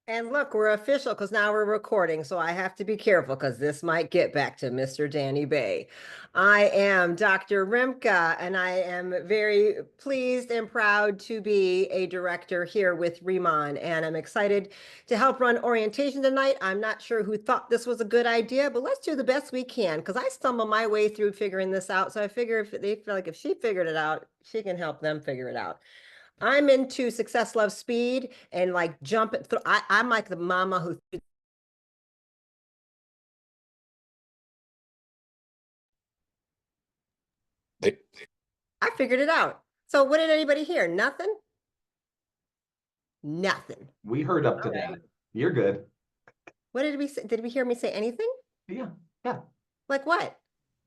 And look, we're official because now we're recording, so I have to be careful because this might get back to Mr. Danny Bay. I am Dr. Rimka, and I am very pleased and proud to be a director here with RIMAN, and I'm excited to help run orientation tonight. I'm not sure who thought this was a good idea, but let's do the best we can because I stumbled my way through figuring this out. So I figure if they feel like if she figured it out, she can help them figure it out. I'm into success, love, speed, and like jumping through. I'm like the mama who They- I figured it out. So what did anybody hear? Nothing? Nothing. We heard up All to right. that. You're good. What did we say? Did we hear me say anything? Yeah, yeah. Like what?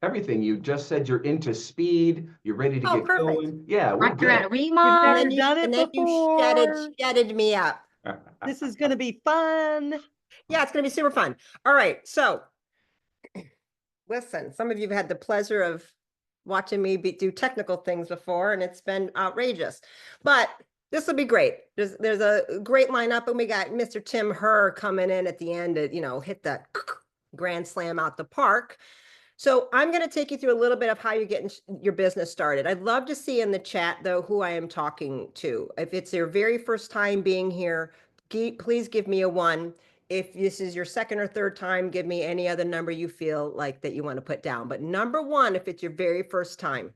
Everything. You just said you're into speed. You're ready to Oh, get perfect. going. Yeah, we're Doctor good. at We've And never then Remon. you done and it then you shedded before. shedded me up. This is going to be fun. Yeah, it's gonna be super fun. All right. So listen, some of you have had the pleasure of watching me do technical things before, and it's been outrageous. But this will be great. There's a great lineup, and we got Mr. Tim Herr coming in at the end to, hit that grand slam out the park. So I'm going to take you through a little bit of how you're getting your business started. I'd love to see in the chat, though, who I am talking to. If it's your very first time being here, please give me a 1. If this is your second or third time, give me any other number you feel like that you want to put down. But number 1, if it's your very first time.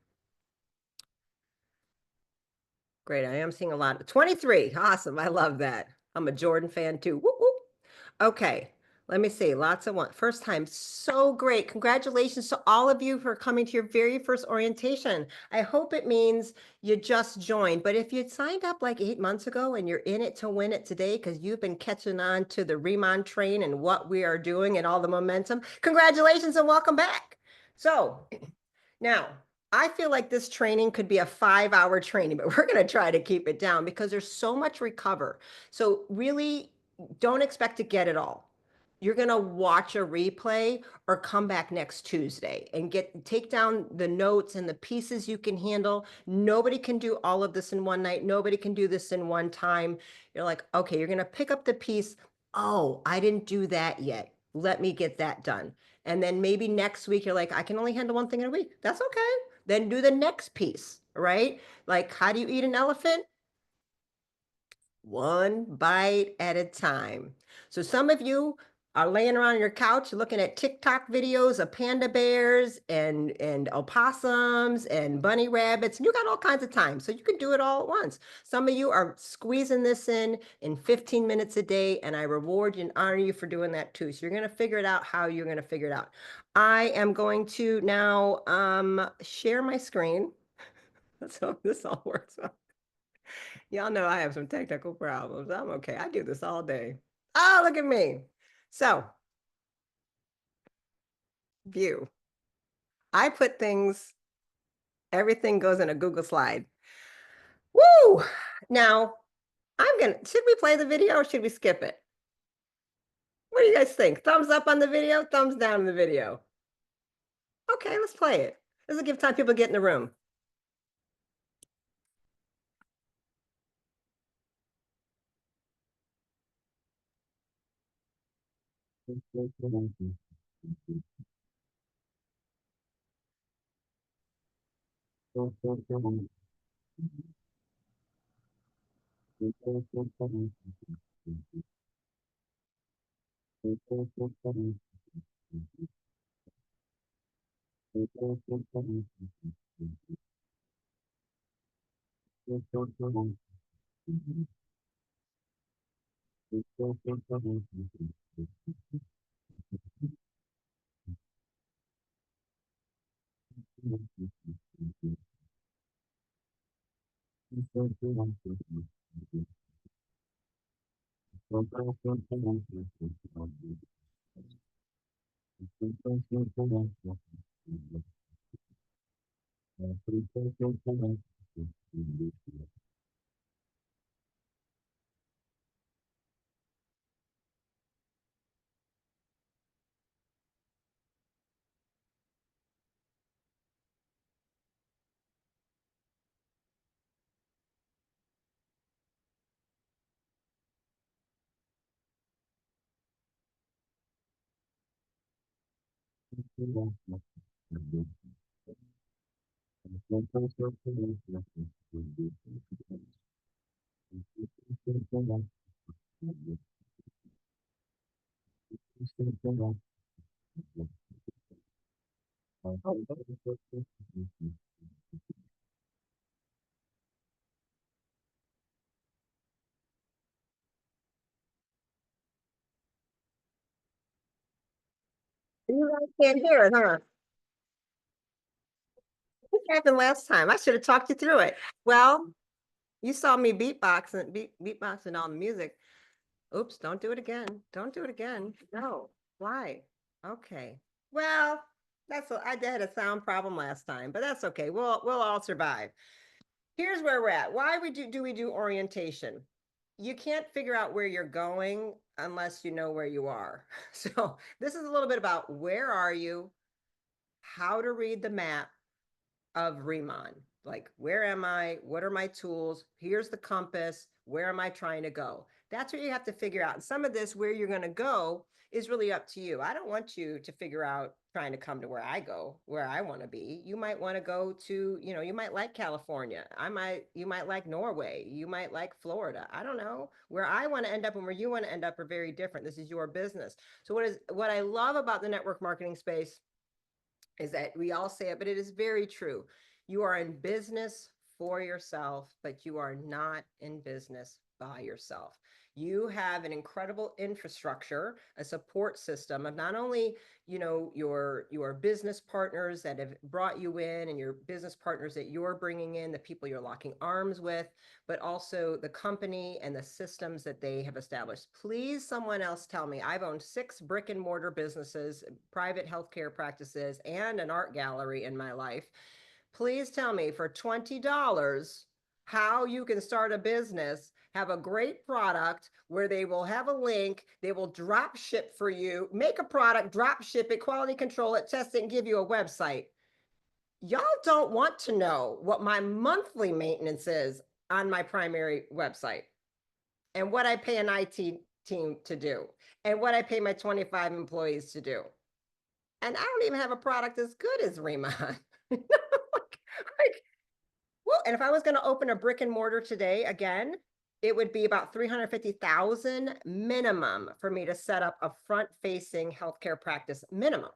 Great. I am seeing a lot. 23. Awesome. I love that. I'm a Jordan fan too. Whoop, whoop. Okay. Let me see. Lots of one. First time. So great. Congratulations to all of you for coming to your very first orientation. I hope it means you just joined. But if you'd signed up like 8 months ago and you're in it to win it today because you've been catching on to the RIMAN train and what we are doing and all the momentum, congratulations and welcome back. So now, I feel like this training could be a 5-hour training, but we're going to try to keep it down because there's so much recover. So really don't expect to get it all. You're going to watch a replay or come back next Tuesday and take down the notes and the pieces you can handle. Nobody can do all of this in one night. Nobody can do this in one time. You're like, okay, you're going to pick up the piece. Oh, I didn't do that yet. Let me get that done. And then maybe next week you're like, I can only handle one thing in a week. That's okay. Then do the next piece, right? Like, how do you eat an elephant? One bite at a time. So some of you are laying around on your couch looking at TikTok videos of panda bears and opossums and bunny rabbits, and you got all kinds of time. So you can do it all at once. Some of you are squeezing this in 15 minutes a day, and I reward you and honor you for doing that too. So you're going to figure it out how you're going to figure it out. I am going to now share my screen. Let's hope this all works out. Y'all know I have some technical problems. I'm okay. I do this all day. Oh, look at me. So, view. I put things, everything goes in a Google slide. Woo! Now, should we play the video or should we skip it? What do you guys think? Thumbs up on the video, thumbs down on the video. Okay, let's play it. This will give time people to get in the room. You guys can't hear it, huh? What happened last time? I should have talked you through it. Well, you saw me beatboxing all the music. Oops, don't do it again. Don't do it again. No. Why? Okay. Well, I had a sound problem last time, but that's okay. We'll all survive. Here's where we're at. Why do we do orientation? You can't figure out where you're going unless you know where you are. So this is a little bit about where are you, how to read the map of RIMAN. Like, where am I? What are my tools? Here's the compass. Where am I trying to go? That's what you have to figure out. And some of this, where you're going to go, is really up to you. I don't want you to figure out trying to come to where I go, where I want to be. You might want to go to, you might like California. You might like Norway. You might like Florida. I don't know. Where I want to end up and where you want to end up are very different. This is your business. So what I love about the network marketing space is that we all say it, but it is very true. You are in business for yourself, but you are not in business by yourself. You have an incredible infrastructure, a support system of not only, your business partners that have brought you in and your business partners that you're bringing in, the people you're locking arms with, but also the company and the systems that they have established. Please, someone else tell me. I've owned 6 brick and mortar businesses, private healthcare practices, and an art gallery in my life. Please tell me for $20 how you can start a business, have a great product where they will have a link, they will drop ship for you, make a product, drop ship it, quality control it, test it, and give you a website. Y'all don't want to know what my monthly maintenance is on my primary website and what I pay an IT team to do and what I pay my 25 employees to do. And I don't even have a product as good as RIMAN. Well, and if I was going to open a brick and mortar today, again, it would be about 350,000 minimum for me to set up a front-facing healthcare practice minimum.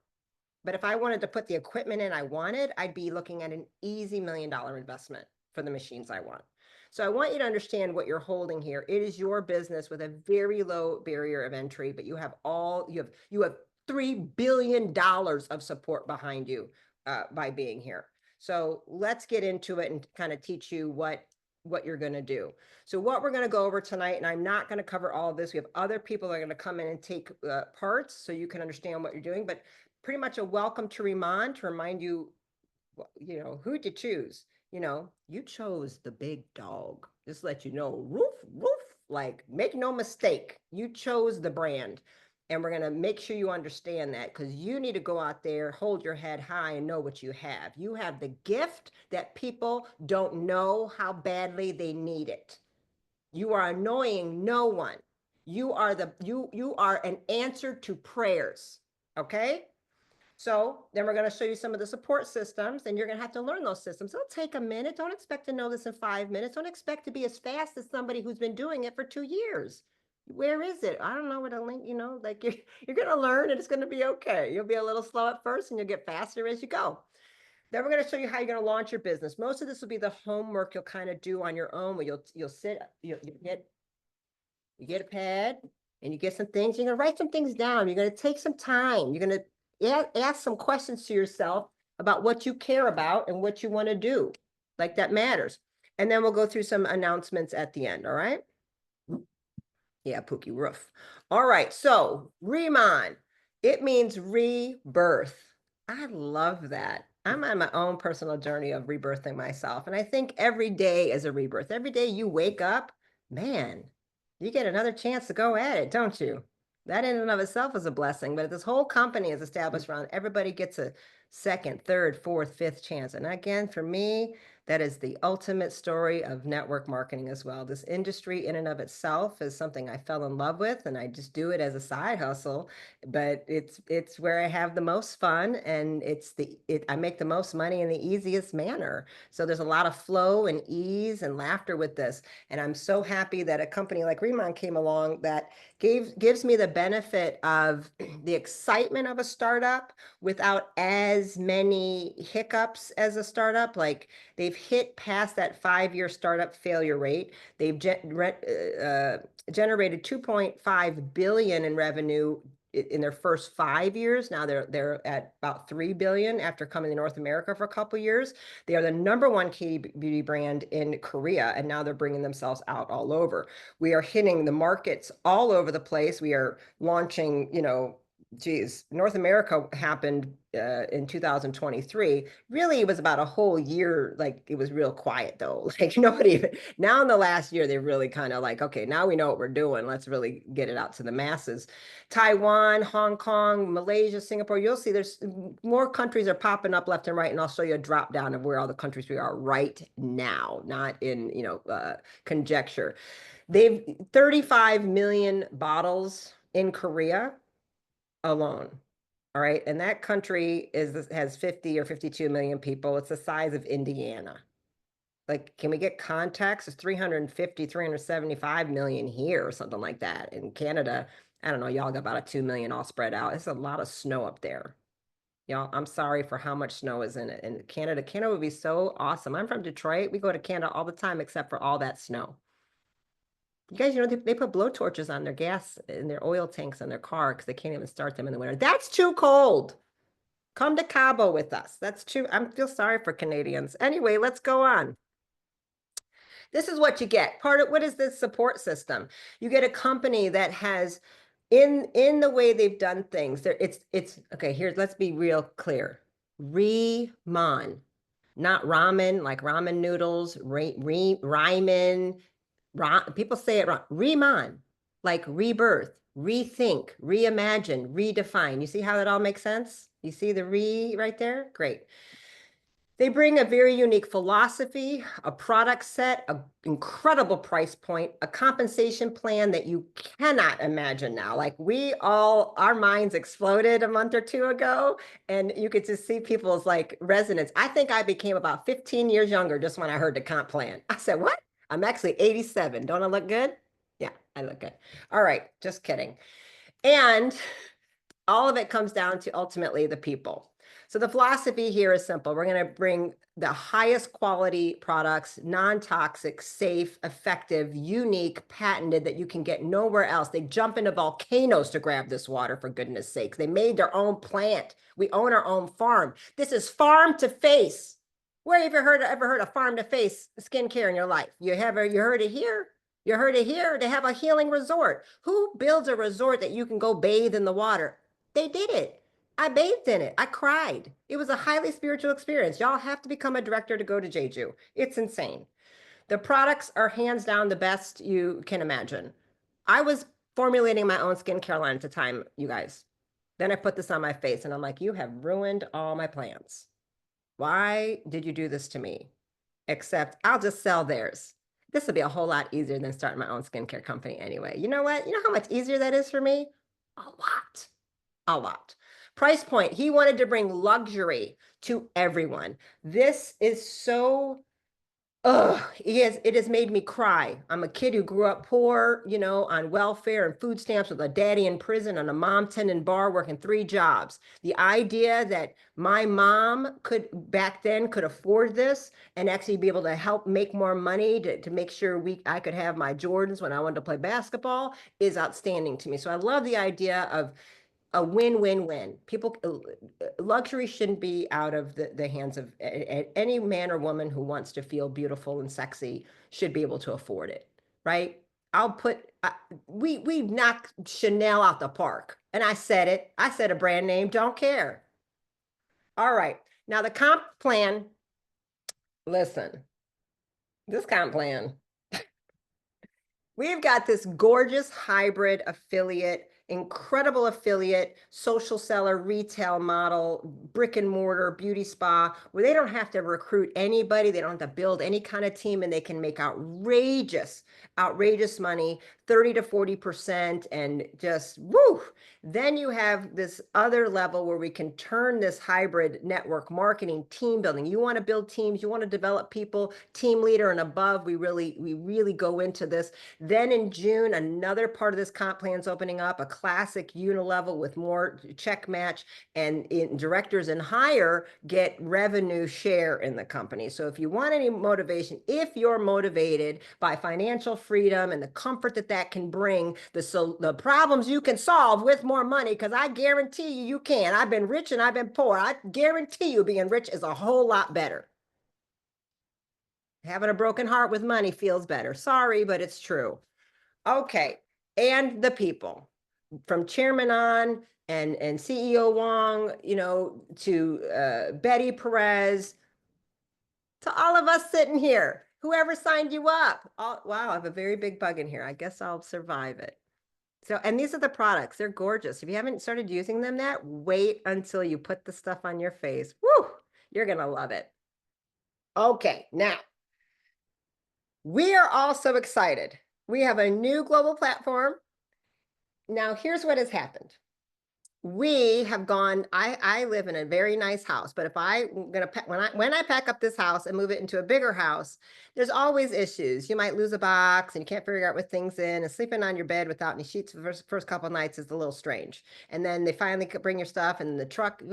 But if I wanted to put the equipment in I wanted, I'd be looking at an easy $1 million investment for the machines I want. So I want you to understand what you're holding here. It is your business with a very low barrier of entry, but you have $3 billion of support behind you by being here. So let's get into it and kind of teach you what you're going to do. So what we're going to go over tonight, and I'm not going to cover all of this. We have other people that are going to come in and take parts so you can understand what you're doing, but pretty much a welcome to RIMAN to remind you, who'd you choose? You chose the big dog. Just let you know, roof, like make no mistake. You chose the brand. And we're going to make sure you understand that because you need to go out there, hold your head high and know what you have. You have the gift that people don't know how badly they need it. You are annoying no one. You are you are an answer to prayers. Okay? So then we're going to show you some of the support systems and you're going to have to learn those systems. It'll take a minute. Don't expect to know this in 5 minutes. Don't expect to be as fast as somebody who's been doing it for 2 years. Where is it? I don't know where to link, like you're going to learn and it's going to be okay. You'll be a little slow at first and you'll get faster as you go. Then we're going to show you how you're going to launch your business. Most of this will be the homework you'll kind of do on your own where you'll sit, you get a pad and you get some things. You're going to write some things down. You're going to take some time. You're going to ask some questions to yourself about what you care about and what you want to do. Like that matters. And then we'll go through some announcements at the end. All right. Yeah, Pookie roof. All right. So RIMAN, it means rebirth. I love that. I'm on my own personal journey of rebirthing myself. And I think every day is a rebirth. Every day you wake up, man, you get another chance to go at it, don't you? That in and of itself is a blessing. But this whole company is established around everybody gets a second, third, fourth, fifth chance. And again, for me, That is the ultimate story of network marketing as well. This industry in and of itself is something I fell in love with, and I just do it as a side hustle, but it's where I have the most fun, and I make the most money in the easiest manner. So there's a lot of flow and ease and laughter with this. And I'm so happy that a company like RIMAN came along that gives me the benefit of the excitement of a startup without as many hiccups as a startup. Like, they've hit past that 5-year startup failure rate. They've generated 2.5 billion in revenue in their first 5 years. Now they're at about 3 billion after coming to North America for a couple years. They are the #1 key beauty brand in Korea, and now they're bringing themselves out all over. We are hitting the markets all over the place. We are launching, geez, North America happened in 2023. Really, it was about a whole year. Like, it was real quiet though. Like, nobody, now in the last year, they really kind of like, okay, now we know what we're doing. Let's really get it out to the masses. Taiwan, Hong Kong, Malaysia, Singapore, you'll see there's more countries are popping up left and right. And I'll show you a drop down of where all the countries we are right now, not in, conjecture. They've 35 million bottles in Korea alone. All right. And that country has 50 or 52 million people. It's the size of Indiana. Like, can we get context? It's 350, 375 million here or something like that. In Canada, I don't know, y'all got about a 2 million all spread out. It's a lot of snow up there. Y'all, I'm sorry for how much snow is in it. And Canada would be so awesome. I'm from Detroit. We go to Canada all the time, except for all that snow. You guys, they put blowtorches on their gas in their oil tanks on their car because they can't even start them in the winter. That's too cold. Come to Cabo with us. That's too, I feel sorry for Canadians. Anyway, let's go on. This is what you get. What is this support system? You get a company that has, in the way they've done things, it's okay, here, let's be real clear. RIMAN, not ramen, like ramen noodles, Ryman, people say it wrong. RIMAN, like rebirth, rethink, reimagine, redefine. You see how that all makes sense? You see the right there? Great. They bring a very unique philosophy, a product set, an incredible price point, a compensation plan that you cannot imagine now. Like, our minds exploded a month or two ago, and you could just see people's like resonance. I think I became about 15 years younger just when I heard the comp plan. I said, what? I'm actually 87. Don't I look good? Yeah, I look good. All right, just kidding. And all of it comes down to ultimately the people. So the philosophy here is simple. We're going to bring the highest quality products, non-toxic, safe, effective, unique, patented, that you can get nowhere else. They jump into volcanoes to grab this water, for goodness sakes. They made their own plant. We own our own farm. This is farm to face. Where have you ever heard of farm to face skincare in your life? You heard it here? You heard it here? They have a healing resort. Who builds a resort that you can go bathe in the water? They did it. I bathed in it. I cried. It was a highly spiritual experience. Y'all have to become a director to go to Jeju. It's insane. The products are hands down the best you can imagine. I was formulating my own skincare line at the time, you guys. Then I put this on my face and I'm like, you have ruined all my plans. Why did you do this to me? Except I'll just sell theirs. This would be a whole lot easier than starting my own skincare company anyway. You know what? You know how much easier that is for me? A lot. A lot. Price point. He wanted to bring luxury to everyone. This is so, it has made me cry. I'm a kid who grew up poor, on welfare and food stamps, with a daddy in prison and a mom tending bar, working 3 jobs. The idea that my mom back then could afford this and actually be able to help make more money to make sure I could have my Jordans when I wanted to play basketball is outstanding to me. So I love the idea of a win-win-win. Luxury shouldn't be out of the hands of any man or woman who wants to feel beautiful and sexy. Should be able to afford it, right? We knocked Chanel out the park, and I said it. I said a brand name, don't care. All right, now the comp plan. Listen, this comp plan. We've got this gorgeous hybrid affiliate incredible affiliate, social seller, retail model, brick and mortar, beauty spa, where they don't have to recruit anybody. They don't have to build any kind of team, and they can make outrageous money, 30 to 40%, and just woo. Then you have this other level where we can turn this hybrid network marketing, team building. You want to build teams, you want to develop people, team leader and above. We really go into this. Then in June, another part of this comp plan is opening up, a classic unilevel with more check match, and directors and higher get revenue share in the company. So if you want any motivation, if you're motivated by financial freedom and the comfort that that can bring, the problems you can solve with more money, because I guarantee you can. I've been rich and I've been poor. I guarantee you being rich is a whole lot better. Having a broken heart with money feels better. Sorry, but it's true. Okay. And the people, from chairman on and CEO Wong, to Betty Perez, to all of us sitting here, whoever signed you up. Oh, wow, I have a very big bug in here. I guess I'll survive it. So, and these are the products. They're gorgeous. If you haven't started using them yet, wait until you put the stuff on your face. Woo, you're going to love it. Okay, now, we are all so excited. We have a new global platform. Now, here's what has happened. We have gone, I live in a very nice house, but if I'm going to, when I pack up this house and move it into a bigger house, there's always issues. You might lose a box and you can't figure out what things in, and sleeping on your bed without any sheets for the first couple of nights is a little strange. And then they finally bring your stuff, and the truck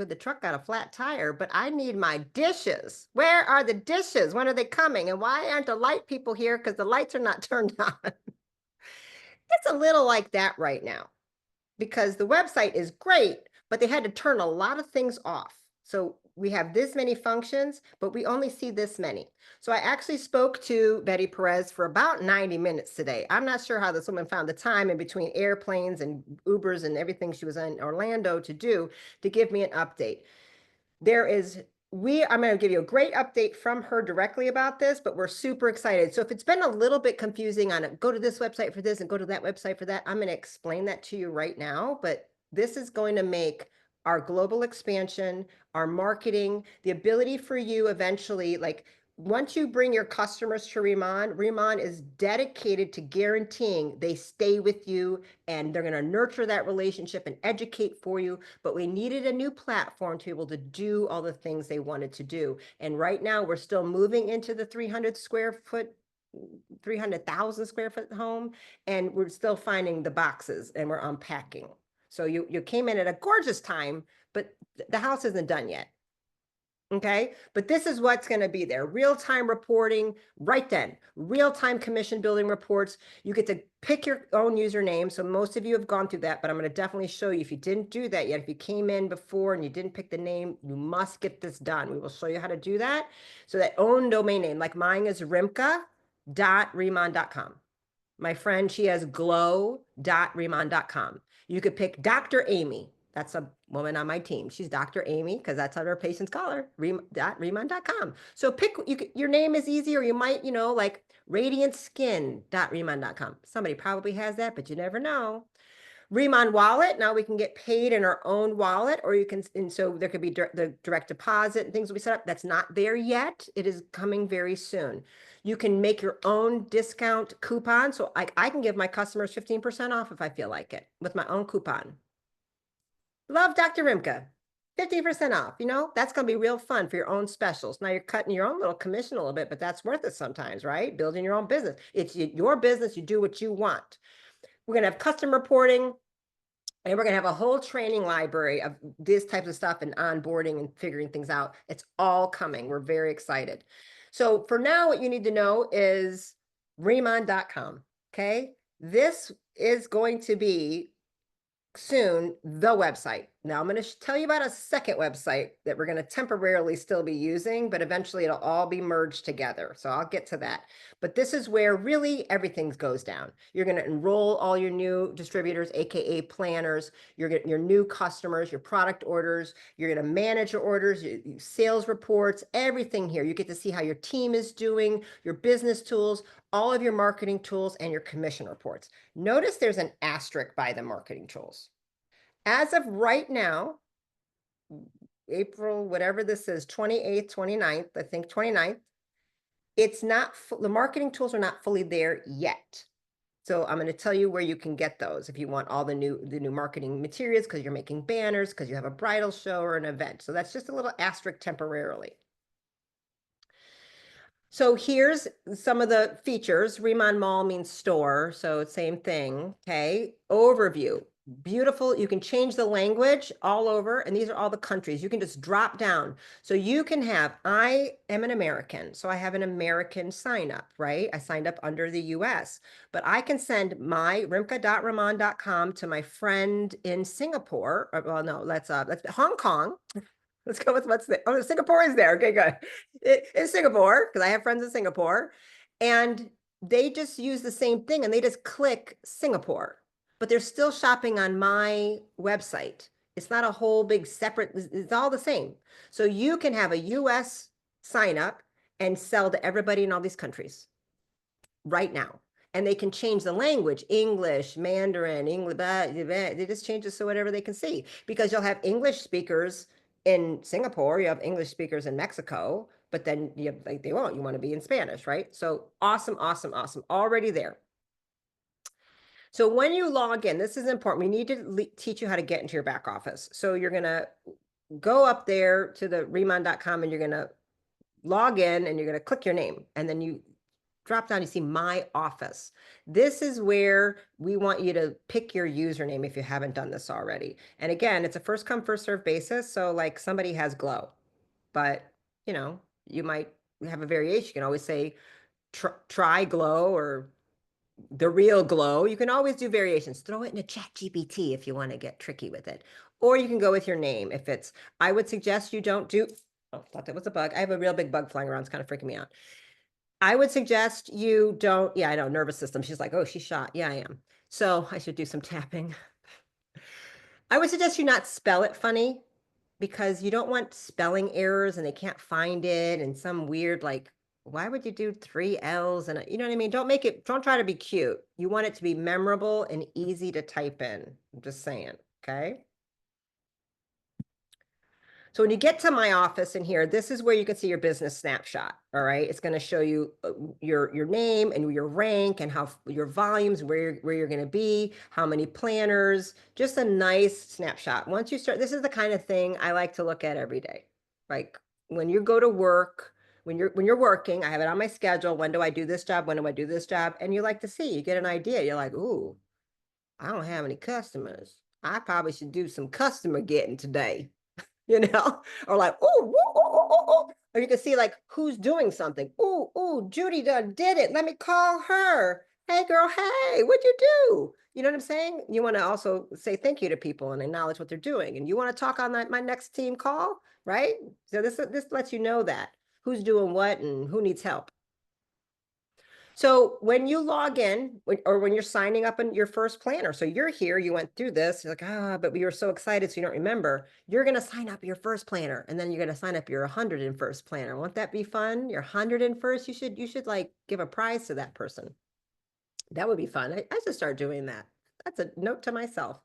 got a flat tire, but I need my dishes. Where are the dishes? When are they coming? And why aren't the light people here? Because the lights are not turned on. It's a little like that right now, because the website is great, but they had to turn a lot of things off. So we have this many functions, but we only see this many. So I actually spoke to Betty Perez for about 90 minutes today. I'm not sure how this woman found the time in between airplanes and Ubers and everything she was in Orlando to do to give me an update. I'm going to give you a great update from her directly about this, but we're super excited. So if it's been a little bit confusing on it, go to this website for this and go to that website for that, I'm going to explain that to you right now. But this is going to make our global expansion, our marketing, the ability for you eventually, like once you bring your customers to RIMAN is dedicated to guaranteeing they stay with you, and they're going to nurture that relationship and educate for you. But we needed a new platform to be able to do all the things they wanted to do. And right now we're still moving into the 300,000 square foot home, and we're still finding the boxes and we're unpacking. So you came in at a gorgeous time, but the house isn't done yet. Okay, but this is what's going to be there. Real-time reporting right then, real-time commission building reports. You get to pick your own username. So most of you have gone through that, but I'm going to definitely show you if you didn't do that yet. If you came in before and you didn't pick the name, you must get this done. We will show you how to do that. So that own domain name, like mine is rimka.riman.com. My friend, she has glow.riman.com. You could pick Dr. Amy. That's a woman on my team. She's Dr. Amy, because that's what our patients call her, riman.com. So pick, your name is easy, or you might, like radiantskin.riman.com. Somebody probably has that, but you never know. RIMAN wallet. Now we can get paid in our own wallet, or you can, and so there could be the direct deposit and things will be set up. That's not there yet. It is coming very soon. You can make your own discount coupon. So I can give my customers 15% off if I feel like it with my own coupon. Love Dr. Rimka, 50% off. That's going to be real fun for your own specials. Now you're cutting your own little commission a little bit, but that's worth it sometimes, right? Building your own business. It's your business. You do what you want. We're going to have custom reporting, and we're going to have a whole training library of this type of stuff and onboarding and figuring things out. It's all coming. We're very excited. So for now, what you need to know is riman.com. Okay. This is going to be soon the website. Now I'm going to tell you about a second website that we're going to temporarily still be using, but eventually it'll all be merged together. So I'll get to that. But this is where really everything goes down. You're going to enroll all your new distributors, AKA planners, your new customers, your product orders. You're going to manage your orders, your sales reports, everything here. You get to see how your team is doing, your business tools, all of your marketing tools, and your commission reports. Notice there's an asterisk by the marketing tools. as of right now, April, whatever this is, 28th, 29th, I think 29th, it's not, the marketing tools are not fully there yet. So I'm going to tell you where you can get those if you want all the new marketing materials, because you're making banners, because you have a bridal show or an event. So that's just a little asterisk temporarily. So here's some of the features. RIMAN Mall means store, so same thing. Okay, overview. Beautiful. You can change the language all over, and these are all the countries. You can just drop down. So you can have, I am an American, so I have an American sign up, right? I signed up under the US, but I can send my rimka.raman.com to my friend in Singapore. Or, well, no, let's Hong Kong. Let's go with what's there. Oh, Singapore is there. Okay, good. It's Singapore, because I have friends in Singapore. And they just use the same thing and they just click Singapore, but they're still shopping on my website. It's not a whole big separate, it's all the same. So you can have a US sign up and sell to everybody in all these countries right now. And they can change the language, English, Mandarin, English, they just change it so whatever they can see, because you'll have English speakers in Singapore, you have English speakers in Mexico, but then you have, like, you want to be in Spanish, right? So awesome, awesome, awesome, already there. So when you log in, this is important. We need to teach you how to get into your back office. So you're going to go up there to the riman.com and you're going to log in and you're going to click your name, and then you drop down, you see my office. This is where we want you to pick your username if you haven't done this already. And again, it's a first come, first serve basis. So like somebody has Glow, but you know, you might have a variation. You can always say try Glow or the real Glow. You can always do variations. Throw it in a chat GPT if you want to get tricky with it. Or you can go with your name. If it's, I would suggest you don't do, oh, thought that was a bug. I have a real big bug flying around. It's kind of freaking me out. I would suggest you don't, yeah, I know, nervous system. She's like, oh, she's shot. Yeah, I am. So I should do some tapping. I would suggest you not spell it funny, because you don't want spelling errors and they can't find it and some weird, like, why would you do 3 L's? And you know what I mean? Don't try to be cute. You want it to be memorable and easy to type in. I'm just saying, okay? So when you get to my office in here, this is where you can see your business snapshot. All right. It's going to show you your name and your rank and how your volumes, where you're going to be, how many planners, just a nice snapshot. Once you start, this is the kind of thing I like to look at every day. Like when you go to work, when you're working, I have it on my schedule. When do I do this job? When do I do this job? And you like to see, you get an idea. You're like, ooh, I don't have any customers. I probably should do some customer getting today. You know, or like, oh, or you can see like who's doing something. Oh, Judy did it. Let me call her. Hey, girl, hey, what'd you do? You know what I'm saying? You want to also say thank you to people and acknowledge what they're doing. And you want to talk on my next team call, right? So this lets you know that who's doing what and who needs help. So when you log in, or when you're signing up in your first planner, so you're here, you went through this, you're like, but we were so excited, so you don't remember. You're going to sign up your first planner, and then you're going to sign up your 101st planner. Won't that be fun? Your 101st, you should like give a prize to that person. That would be fun. I should start doing that. That's a note to myself.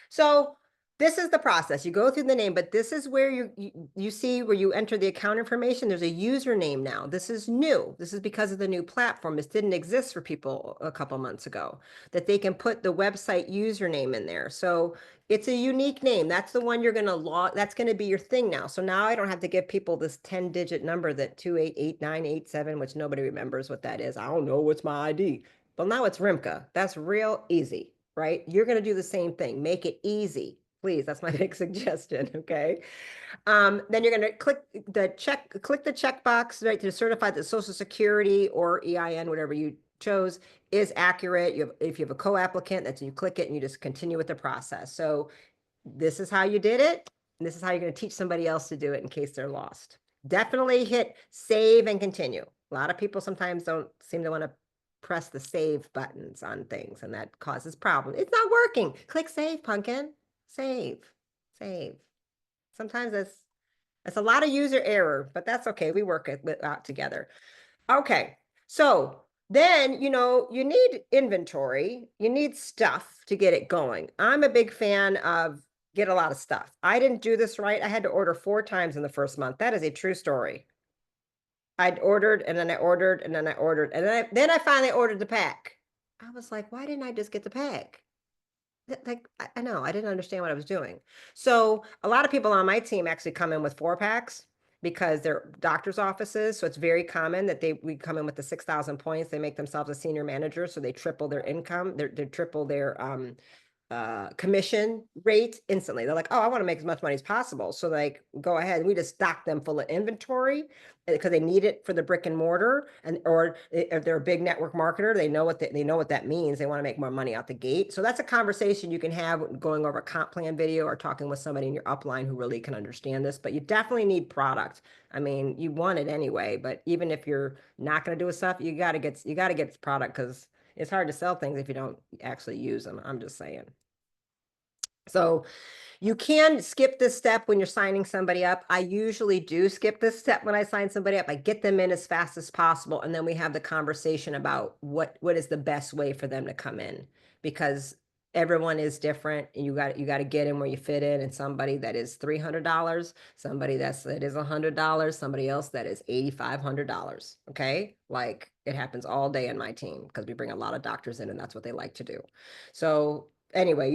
So this is the process. You go through the name, but this is where you see where you enter the account information. There's a username now. This is new. This is because of the new platform. This didn't exist for people a couple months ago, that they can put the website username in there. So it's a unique name. That's the one you're going to log. That's going to be your thing now. So now I don't have to give people this 10-digit number, that 288987, which nobody remembers what that is. I don't know what's my ID. Well, now it's Rimka. That's real easy, right? You're going to do the same thing. Make it easy. Please, that's my big suggestion, okay? Then you're going to click the checkbox, right, to certify that Social Security or EIN, whatever you chose, is accurate. If you have a co-applicant, that's you click it and you just continue with the process. So this is how you did it. And this is how you're going to teach somebody else to do it in case they're lost. Definitely hit save and continue. A lot of people sometimes don't seem to want to press the save buttons on things, and that causes problems. It's not working. Click save, pumpkin. Save. Sometimes it's a lot of user error, but that's okay. We work it out together. Okay, so then, you need inventory. You need stuff to get it going. I'm a big fan of get a lot of stuff. I didn't do this right. I had to order 4 times in the first month. That is a true story. I'd ordered and then I ordered and then I ordered and then I finally ordered the pack. I was like, why didn't I just get the pack? Like, I know, I didn't understand what I was doing. So a lot of people on my team actually come in with 4 packs because they're doctor's offices. So it's very common that we come in with the 6,000 points. They make themselves a senior manager. So they triple their income. They triple their commission rate instantly. They're like, oh, I want to make as much money as possible. So like, go ahead. And we just stock them full of inventory because they need it for the brick and mortar. And or if they're a big network marketer, they know what that means. They want to make more money out the gate. So that's a conversation you can have going over a comp plan video or talking with somebody in your upline who really can understand this. But you definitely need product. I mean, you want it anyway. But even if you're not going to do stuff, you got to get product because it's hard to sell things if you don't actually use them. I'm just saying. So you can skip this step when you're signing somebody up. I usually do skip this step when I sign somebody up. I get them in as fast as possible. And then we have the conversation about what is the best way for them to come in, because everyone is different and you got to get in where you fit in. And somebody that is $300, somebody that is $100, somebody else that is $8,500. Okay. Like it happens all day in my team because we bring a lot of doctors in and that's what they like to do. So anyway,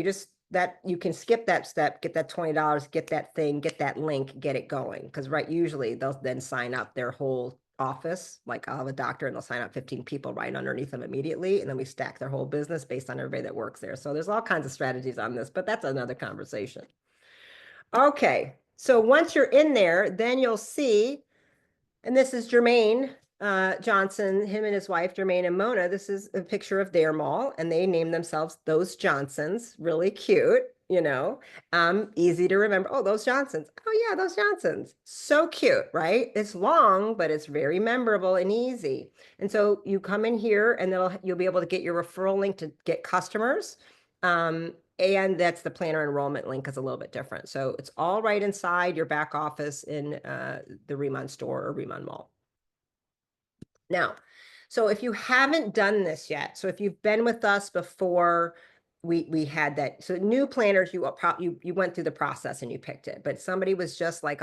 you can skip that step, get that $20, get that thing, get that link, get it going. Because usually they'll then sign up their whole office. Like I'll have a doctor and they'll sign up 15 people right underneath them immediately. And then we stack their whole business based on everybody that works there. So there's all kinds of strategies on this, but that's another conversation. Okay. So once you're in there, then you'll see, and this is Jermaine Johnson, him and his wife, Jermaine and Mona. This is a picture of their mall, and they named themselves Those Johnsons. Really cute, easy to remember. Oh, Those Johnsons. Oh yeah, Those Johnsons. So cute, right? It's long, but it's very memorable and easy. And so you come in here, and you'll be able to get your referral link to get customers. And that's the planner enrollment link is a little bit different. So it's all right inside your back office in the RIMAN store or RIMAN Mall. Now, so if you haven't done this yet, so if you've been with us before, we had that. So new planners, you went through the process and you picked it, but somebody was just like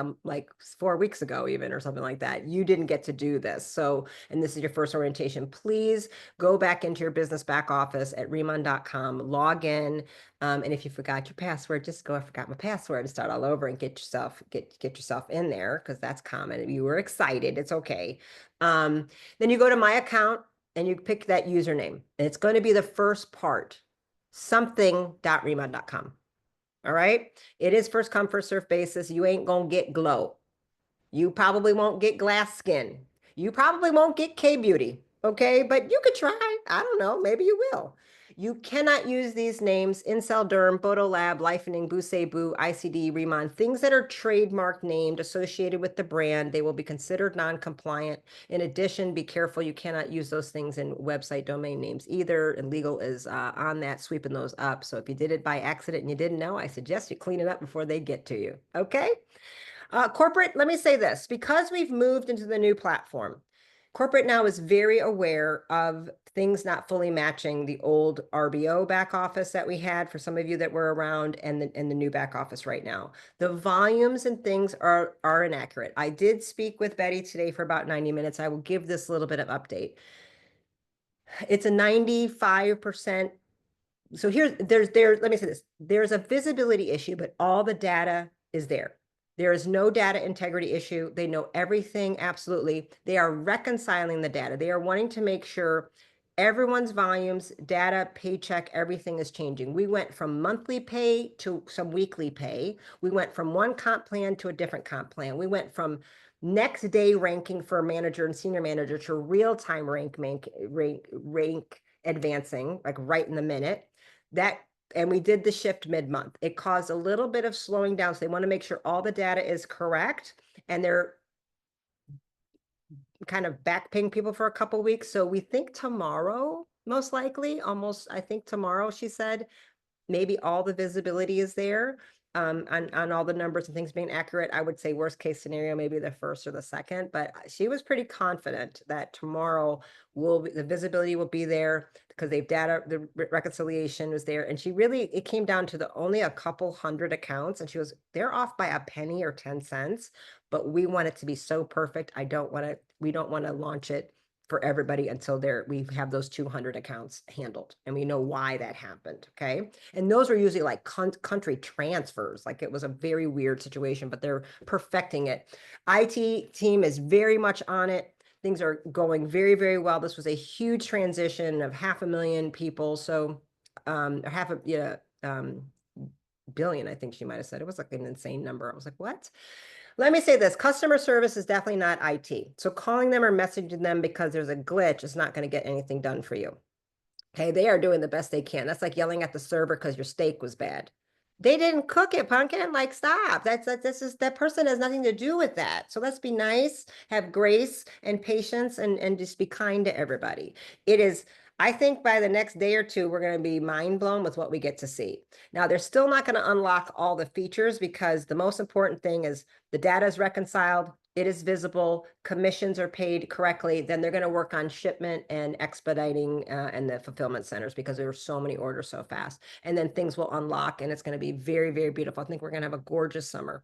4 weeks ago even or something like that. You didn't get to do this. So, and this is your first orientation, please go back into your business back office at riman.com, log in. And if you forgot your password, just go, I forgot my password, and start all over and get yourself in there because that's common. You were excited. It's okay. Then you go to my account and you pick that username. And it's going to be the first part, something.riman.com. All right. It is first come, first serve basis. You ain't going to get glow. You probably won't get glass skin. You probably won't get K-beauty. Okay. But you could try. I don't know. Maybe you will. You cannot use these names, Incel Derm, Photolab, Lifening, Boo, ICD, RIMAN, things that are trademark named associated with the brand. They will be considered non-compliant. In addition, be careful. You cannot use those things in website domain names either. And legal is on that, sweeping those up. So if you did it by accident and you didn't know, I suggest you clean it up before they get to you. Okay. Corporate, let me say this, because we've moved into the new platform, corporate now is very aware of things not fully matching the old RBO back office that we had for some of you that were around and the new back office right now. The volumes and things are inaccurate. I did speak with Betty today for about 90 minutes. I will give this little bit of update. It's a 95%. So let me say this. There's a visibility issue, but all the data is there. There is no data integrity issue. They know everything, absolutely. They are reconciling the data. They are wanting to make sure everyone's volumes, data, paycheck, everything is changing. We went from monthly pay to some weekly pay. We went from one comp plan to a different comp plan. We went from next day ranking for a manager and senior manager to real-time rank advancing, like right in the minute. And we did the shift mid-month. It caused a little bit of slowing down. So they want to make sure all the data is correct. And they're kind of back paying people for a couple of weeks. So we think tomorrow, most likely, I think tomorrow, she said, maybe all the visibility is there. on all the numbers and things being accurate. I would say worst case scenario, maybe the first or the second, but she was pretty confident that tomorrow the visibility will be there because they've the reconciliation was there. And it came down to only a couple hundred accounts, and they're off by a penny or 10 cents, but we want it to be so perfect. We don't want to launch it for everybody until we have those 200 accounts handled and we know why that happened. Okay. And those were usually like country transfers. Like it was a very weird situation, but they're perfecting it. IT team is very much on it. Things are going very, very well. This was a huge transition of 500,000 people. So, billion, I think she might've said. It was like an insane number. I was like, what? Let me say this, customer service is definitely not IT. So calling them or messaging them because there's a glitch is not going to get anything done for you. Okay, they are doing the best they can. That's like yelling at the server because your steak was bad. They didn't cook it, pumpkin. Like, stop. That person has nothing to do with that. So let's be nice, have grace and patience, and just be kind to everybody. I think by the next day or two, we're going to be mind blown with what we get to see. Now, they're still not going to unlock all the features because the most important thing is the data is reconciled, it is visible, commissions are paid correctly. Then they're going to work on shipment and expediting and the fulfillment centers because there were so many orders so fast. And then things will unlock and it's going to be very, very beautiful. I think we're going to have a gorgeous summer.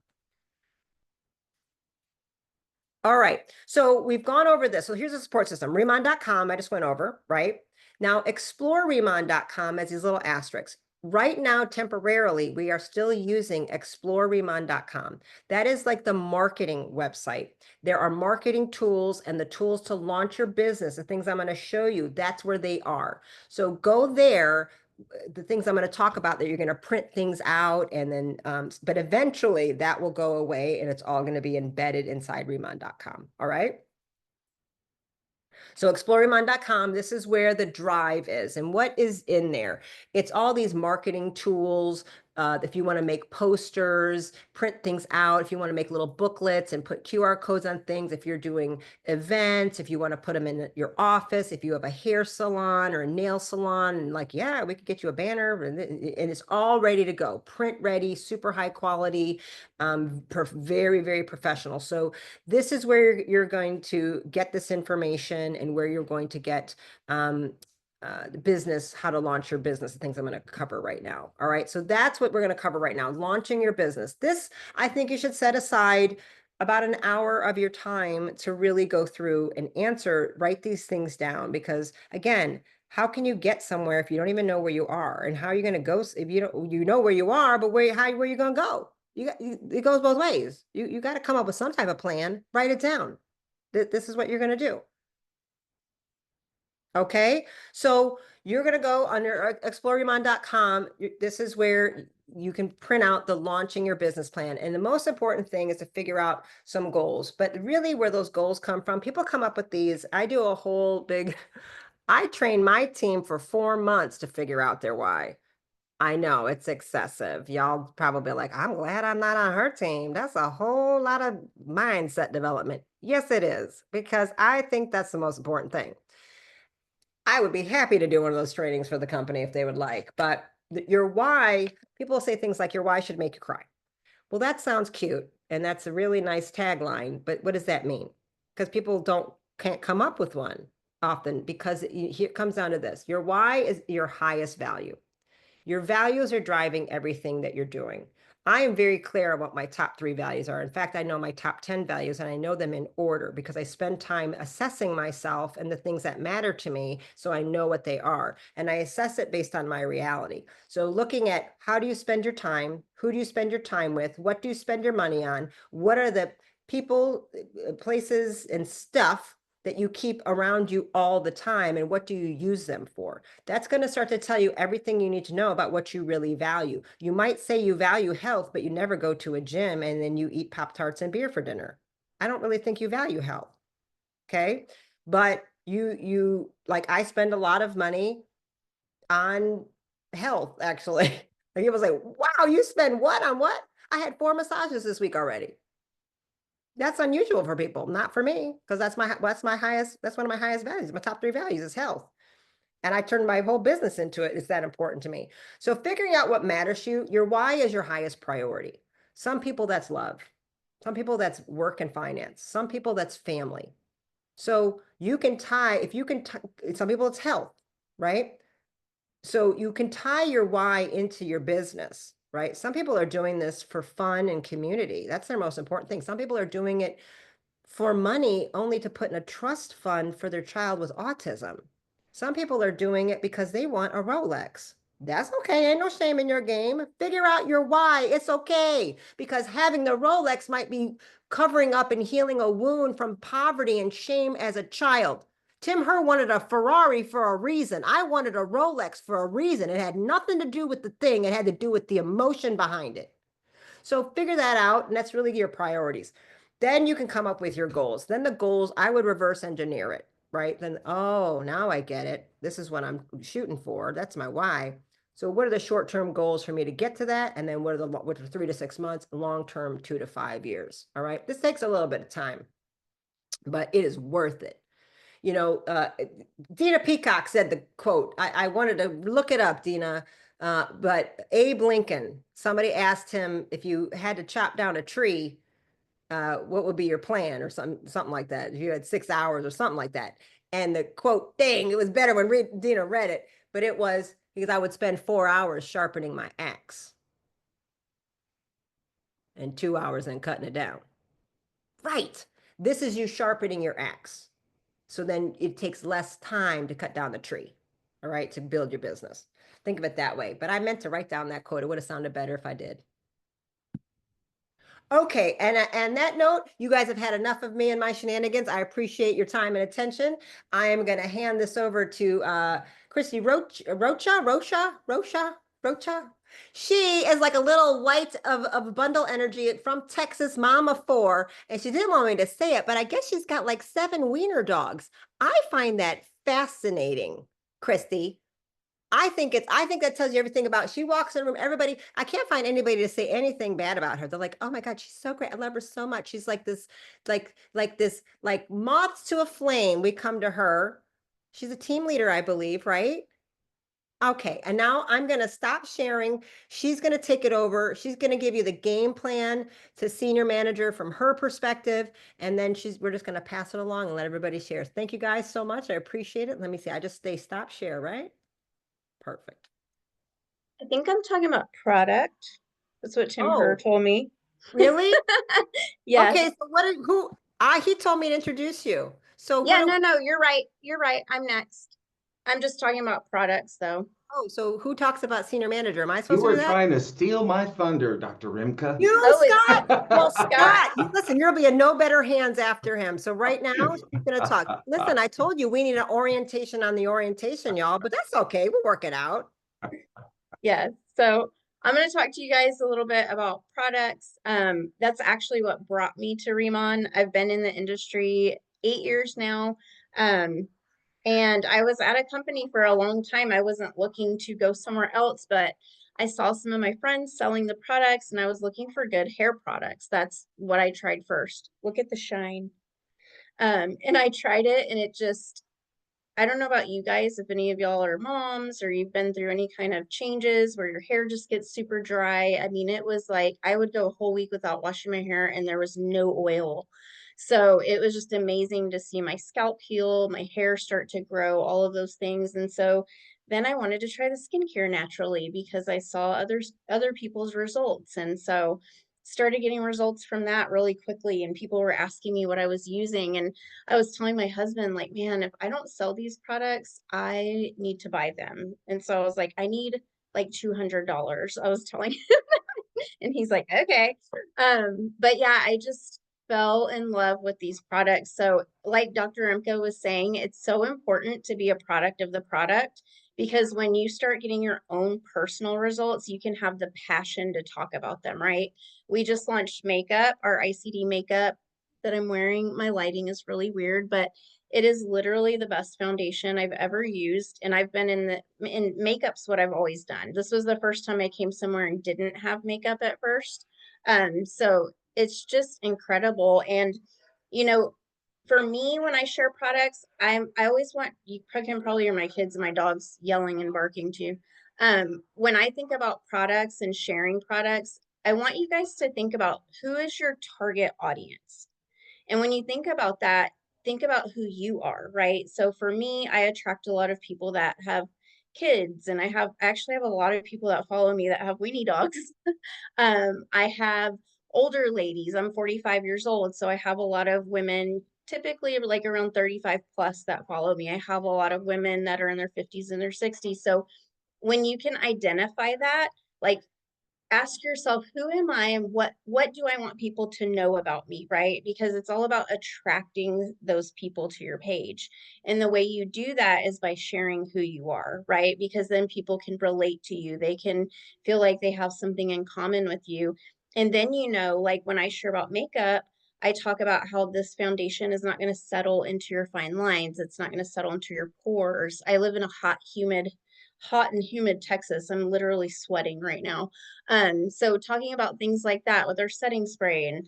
All right, so we've gone over this. So here's the support system, RIMAN.com, I just went over, right? Now explore RIMAN.com as these little asterisks. Right now, temporarily, we are still using exploreriman.com. That is like the marketing website. There are marketing tools and the tools to launch your business, the things I'm going to show you, that's where they are. So go there. The things I'm going to talk about that you're going to print things out and then, but eventually that will go away and it's all going to be embedded inside RIMAN.com. All right. So exploreriman.com, this is where the drive is. And what is in there? It's all these marketing tools. If you want to make posters, print things out, if you want to make little booklets and put QR codes on things, if you're doing events, if you want to put them in your office, if you have a hair salon or a nail salon, and like, yeah, we could get you a banner and it's all ready to go. Print ready, super high quality, very, very professional. So this is where you're going to get this information and where you're going to get the business, how to launch your business, the things I'm going to cover right now. All right. So that's what we're going to cover right now. Launching your business. This, I think you should set aside about an hour of your time to really go through and write these things down, because again, how can you get somewhere if you don't even know where you are? And how are you going to go if you know where you are, but where are you going to go? It goes both ways. You got to come up with some type of plan, write it down. This is what you're going to do. Okay, so you're going to go under exploreriman.com. This is where you can print out the launching your business plan. And the most important thing is to figure out some goals. But really where those goals come from, people come up with these. I do a whole big, I train my team for 4 months to figure out their why. I know it's excessive. Y'all probably like, I'm glad I'm not on her team. That's a whole lot of mindset development. Yes, it is, because I think that's the most important thing. I would be happy to do one of those trainings for the company if they would like, but your why, people say things like your why should make you cry. Well, that sounds cute. And that's a really nice tagline, but what does that mean? Because people can't come up with one often, because it comes down to this. Your why is your highest value. Your values are driving everything that you're doing. I am very clear on what my top 3 values are. In fact, I know my top 10 values and I know them in order because I spend time assessing myself and the things that matter to me, so I know what they are. And I assess it based on my reality. So looking at how do you spend your time? Who do you spend your time with? What do you spend your money on? What are the people, places, and stuff that you keep around you all the time, and what do you use them for? That's going to start to tell you everything you need to know about what you really value. You might say you value health, but you never go to a gym and then you eat Pop-Tarts and beer for dinner. I don't really think you value health. Okay. But you like, I spend a lot of money on health, actually. Like, it was like, wow, you spend what on what? I had 4 massages this week already. That's unusual for people, not for me, because that's one of my highest values. My top 3 values is health. And I turned my whole business into it. It's that important to me. So figuring out what matters to you, your why is your highest priority. Some people that's love. Some people that's work and finance. Some people that's family. So you can tie, if you can, some people it's health, right? So you can tie your why into your business, right? Some people are doing this for fun and community. That's their most important thing. Some people are doing it for money only to put in a trust fund for their child with autism. Some people are doing it because they want a Rolex. That's okay. Ain't no shame in your game. Figure out your why. It's okay. Because having the Rolex might be covering up and healing a wound from poverty and shame as a child. Tim Herr wanted a Ferrari for a reason. I wanted a Rolex for a reason. It had nothing to do with the thing. It had to do with the emotion behind it. So figure that out, and that's really your priorities. Then you can come up with your goals. Then the goals, I would reverse engineer it, right? Then, oh, now I get it. This is what I'm shooting for. That's my why. So what are the short-term goals for me to get to that? And then what are 3 to 6 months, long-term 2 to 5 years. All right. This takes a little bit of time, but it is worth it. You know, Dina Peacock said the quote. I wanted to look it up, Dina. But Abe Lincoln, somebody asked him if you had to chop down a tree, what would be your plan or something like that? If you had 6 hours or something like that. And the quote, dang, it was better when Dina read it, but it was because I would spend 4 hours sharpening my axe and 2 hours then cutting it down. Right. This is you sharpening your axe. So then it takes less time to cut down the tree, all right, to build your business. Think of it that way. But I meant to write down that quote. It would have sounded better if I did. Okay, and that note, you guys have had enough of me and my shenanigans. I appreciate your time and attention. I am going to hand this over to Christy Rocha. She is like a little light of bundle energy from Texas, mom of 4, and she didn't want me to say it, but I guess she's got like 7 wiener dogs. I find that fascinating, Christy. I think that tells you everything about, she walks in the room, everybody, I can't find anybody to say anything bad about her. They're like, oh my God, she's so great. I love her so much. She's like this, like moths to a flame. We come to her. She's a team leader, I believe, right? Okay, and now I'm going to stop sharing. She's going to take it over. She's going to give you the game plan to senior manager from her perspective. And then we're just going to pass it along and let everybody share. Thank you guys so much. I appreciate it. Let me see. I just stay stop share, right? Perfect. I think I'm talking about product. That's what Tim Herr told me. Really? Yes. Okay, so he told me to introduce you. So yeah, no, you're right. You're right. I'm next. I'm just talking about products though. Oh, so who talks about senior manager? Am I You supposed to were do that? trying to steal my thunder, Dr. Rimka. Scott. Well, Scott. Listen, you'll be in no better hands after him. So right now, she's going to talk. Listen, I told you we need an orientation on the orientation, y'all, but that's okay. We'll work it out. Yes. So I'm going to talk to you guys a little bit about products. That's actually what brought me to RIMAN. I've been in the industry 8 years now. And I was at a company for a long time. I wasn't looking to go somewhere else, but I saw some of my friends selling the products and I was looking for good hair products. That's what I tried first. Look at the shine. And I tried it and it just, I don't know about you guys, if any of y'all are moms or you've been through any kind of changes where your hair just gets super dry. I mean, it was like I would go a whole week without washing my hair and there was no oil. So it was just amazing to see my scalp heal, my hair start to grow, all of those things. And so then I wanted to try the skincare naturally because I saw other people's results. And so started getting results from that really quickly. And people were asking me what I was using. And I was telling my husband, like, man, if I don't sell these products, I need to buy them. And so I was like, I need like $200. I was telling him, and he's like, okay. But yeah, I just fell in love with these products. So like Dr. Rimka was saying, it's so important to be a product of the product because when you start getting your own personal results, you can have the passion to talk about them, right? We just launched makeup, our ICD makeup that I'm wearing. My lighting is really weird, but it is literally the best foundation I've ever used. And I've been in makeup's what I've always done. This was the first time I came somewhere and didn't have makeup at first. So it's just incredible. And, you know, for me, when I share products, I always want, you can probably hear my kids and my dogs yelling and barking too. When I think about products and sharing products, I want you guys to think about who is your target audience. And when you think about that, think about who you are, right? So for me, I attract a lot of people that have kids, and I actually have a lot of people that follow me that have weenie dogs. I have older ladies. I'm 45 years old, so I have a lot of women, typically like around 35 plus, that follow me. I have a lot of women that are in their 50s and their 60s. So when you can identify that, like, ask yourself, who am I and what do I want people to know about me, right? Because it's all about attracting those people to your page. And the way you do that is by sharing who you are, right? Because then people can relate to you. They can feel like they have something in common with you. And then, like when I share about makeup, I talk about how this foundation is not going to settle into your fine lines. It's not going to settle into your pores. I live in a hot and humid Texas. I'm literally sweating right now. So talking about things like that with our setting spray, and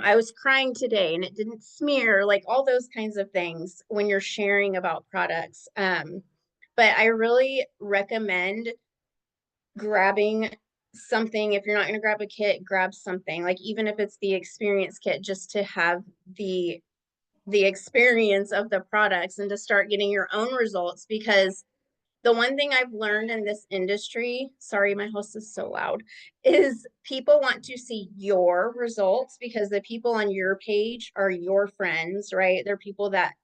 I was crying today and it didn't smear, like all those kinds of things when you're sharing about products. But I really recommend grabbing something. If you're not going to grab a kit, grab something, like even if it's the experience kit, just to have the experience of the products and to start getting your own results. Because the one thing I've learned in this industry, sorry, my host is so loud, is people want to see your results because the people on your page are your friends, right? They're people that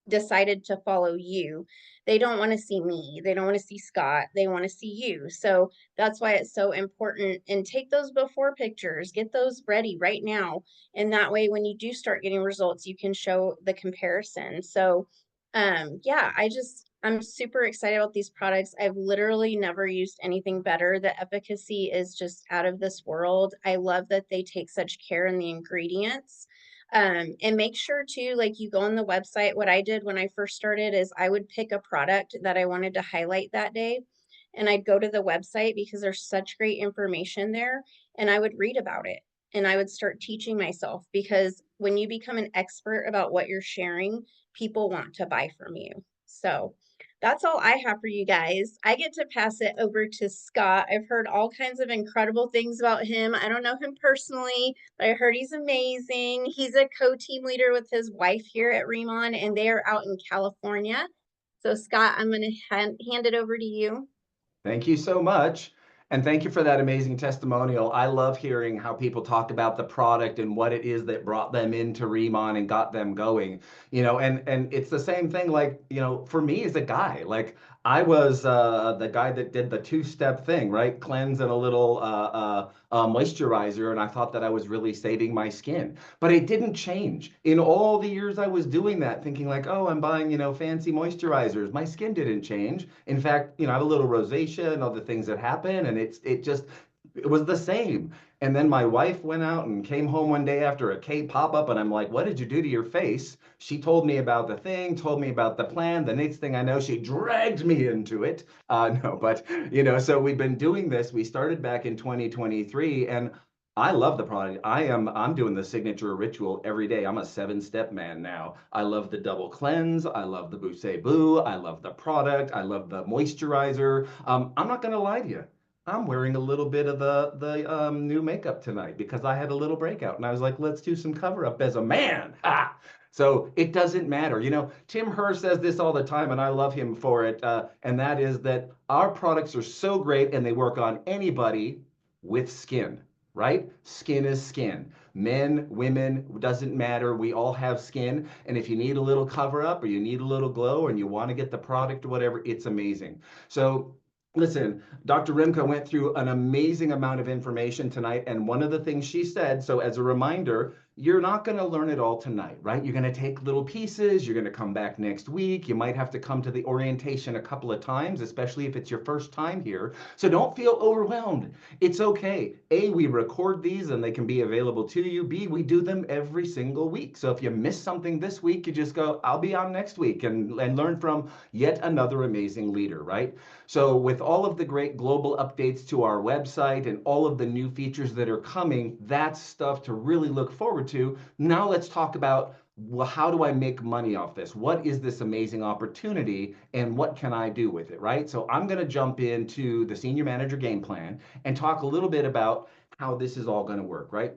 decided to follow you. They don't want to see me. They don't want to see Scott. They want to see you. So that's why it's so important. And take those before pictures, get those ready right now. And that way, when you do start getting results, you can show the comparison. So, yeah, I'm super excited about these products. I've literally never used anything better. The efficacy is just out of this world. I love that they take such care in the ingredients. And make sure too, like, you go on the website. What I did when I first started is I would pick a product that I wanted to highlight that day, and I'd go to the website because there's such great information there, and I would read about it, and I would start teaching myself, because when you become an expert about what you're sharing, people want to buy from you. So that's all I have for you guys. I get to pass it over to Scott. I've heard all kinds of incredible things about him. I don't know him personally, but I heard he's amazing. He's a co-team leader with his wife here at RIMAN, and they are out in California. So Scott, I'm going to hand it over to you. Thank you so much. And thank you for that amazing testimonial. I love hearing how people talk about the product and what it is that brought them into RIMAN and got them going. And it's the same thing, like, for me as a guy, like I was the guy that did the two-step thing, right? Cleanse and a little moisturizer. And I thought that I was really saving my skin, but it didn't change. In all the years I was doing that, thinking like, oh, I'm buying, fancy moisturizers. My skin didn't change. In fact, I have a little rosacea and other things that happen, and it was the same. And then my wife went out and came home one day after a K pop-up, and I'm like, what did you do to your face? She told me about the thing, told me about the plan. The next thing I know, she dragged me into it. No, but, so we've been doing this. We started back in 2023, and I love the product. I'm doing the signature ritual every day. I'm a 7-step man now. I love the double cleanse. I love the Bousse Boo. I love the product. I love the moisturizer. I'm not gonna lie to you. I'm wearing a little bit of the new makeup tonight because I had a little breakout, and I was like, let's do some cover up as a man. Ha! So it doesn't matter. Tim Herr says this all the time, and I love him for it. And that is that our products are so great and they work on anybody with skin, right? Skin is skin. Men, women, doesn't matter. We all have skin. And if you need a little cover up, or you need a little glow, and you want to get the product or whatever, it's amazing. So listen, Dr. Rimka went through an amazing amount of information tonight. And one of the things she said, so as a reminder, you're not going to learn it all tonight, right? You're going to take little pieces. You're going to come back next week. You might have to come to the orientation a couple of times, especially if it's your first time here. So don't feel overwhelmed. It's okay. A, we record these and they can be available to you. B, we do them every single week. So if you miss something this week, you just go, I'll be on next week, and learn from yet another amazing leader, right? So with all of the great global updates to our website and all of the new features that are coming, that's stuff to really look forward to. Now let's talk about well, how do I make money off this? What is this amazing opportunity and what can I do with it, right? So I'm going to jump into the senior manager game plan and talk a little bit about how this is all going to work, right?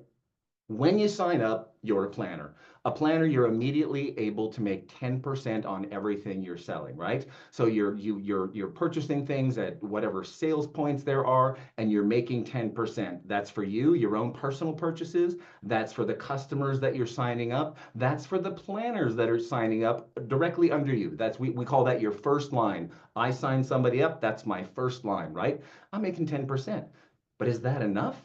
When you sign up, you're a planner. A planner, you're immediately able to make 10% on everything you're selling, right? So you're purchasing things at whatever sales points there are, and you're making 10%. That's for you, your own personal purchases. That's for the customers that you're signing up. That's for the planners that are signing up directly under you. We call that your first line. I sign somebody up, that's my first line, right? I'm making 10%. But is that enough?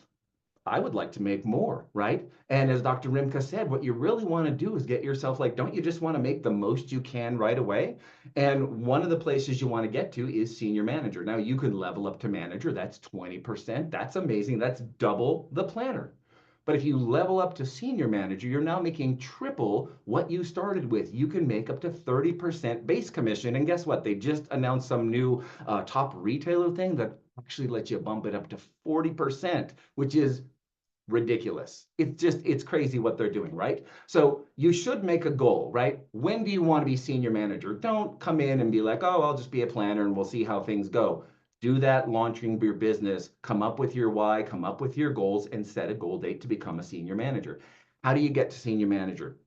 I would like to make more, right? And as Dr. Rimka said, what you really want to do is get yourself like, don't you just want to make the most you can right away? And one of the places you want to get to is senior manager. Now you can level up to manager, that's 20%. That's amazing. That's double the planner. But if you level up to senior manager, you're now making triple what you started with. You can make up to 30% base commission. And guess what? They just announced some new top retailer thing that actually lets you bump it up to 40%, which is ridiculous. It's crazy what they're doing, right? So you should make a goal, right? When do you want to be senior manager? Don't come in and be like, oh, I'll just be a planner and we'll see how things go. Do that launching your business, come up with your why, come up with your goals, and set a goal date to become a senior manager. How do you get to senior manager?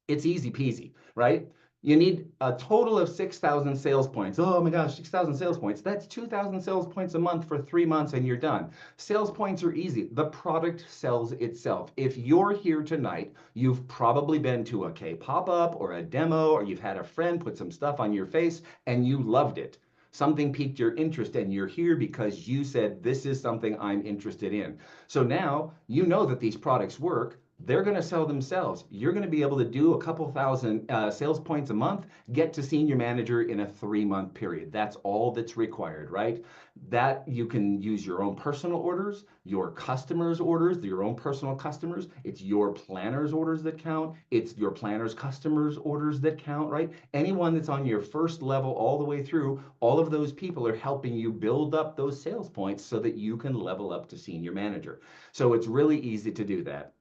It's easy peasy, right? You need a total of 6,000 sales points. Oh my gosh, 6,000 sales points. That's 2,000 sales points a month for 3 months and you're done. Sales points are easy. The product sells itself. If you're here tonight, you've probably been to a K pop-up or a demo, or you've had a friend put some stuff on your face and you loved it. Something piqued your interest and you're here because you said, this is something I'm interested in. So now you know that these products work. They're going to sell themselves. You're going to be able to do a couple thousand sales points a month, get to senior manager in a 3-month period. That's all that's required, right? That you can use your own personal orders, your customers' orders, your own personal customers. It's your planner's orders that count. It's your planner's customers' orders that count, right? Anyone that's on your first level all the way through, all of those people are helping you build up those sales points so that you can level up to senior manager. So it's really easy to do that.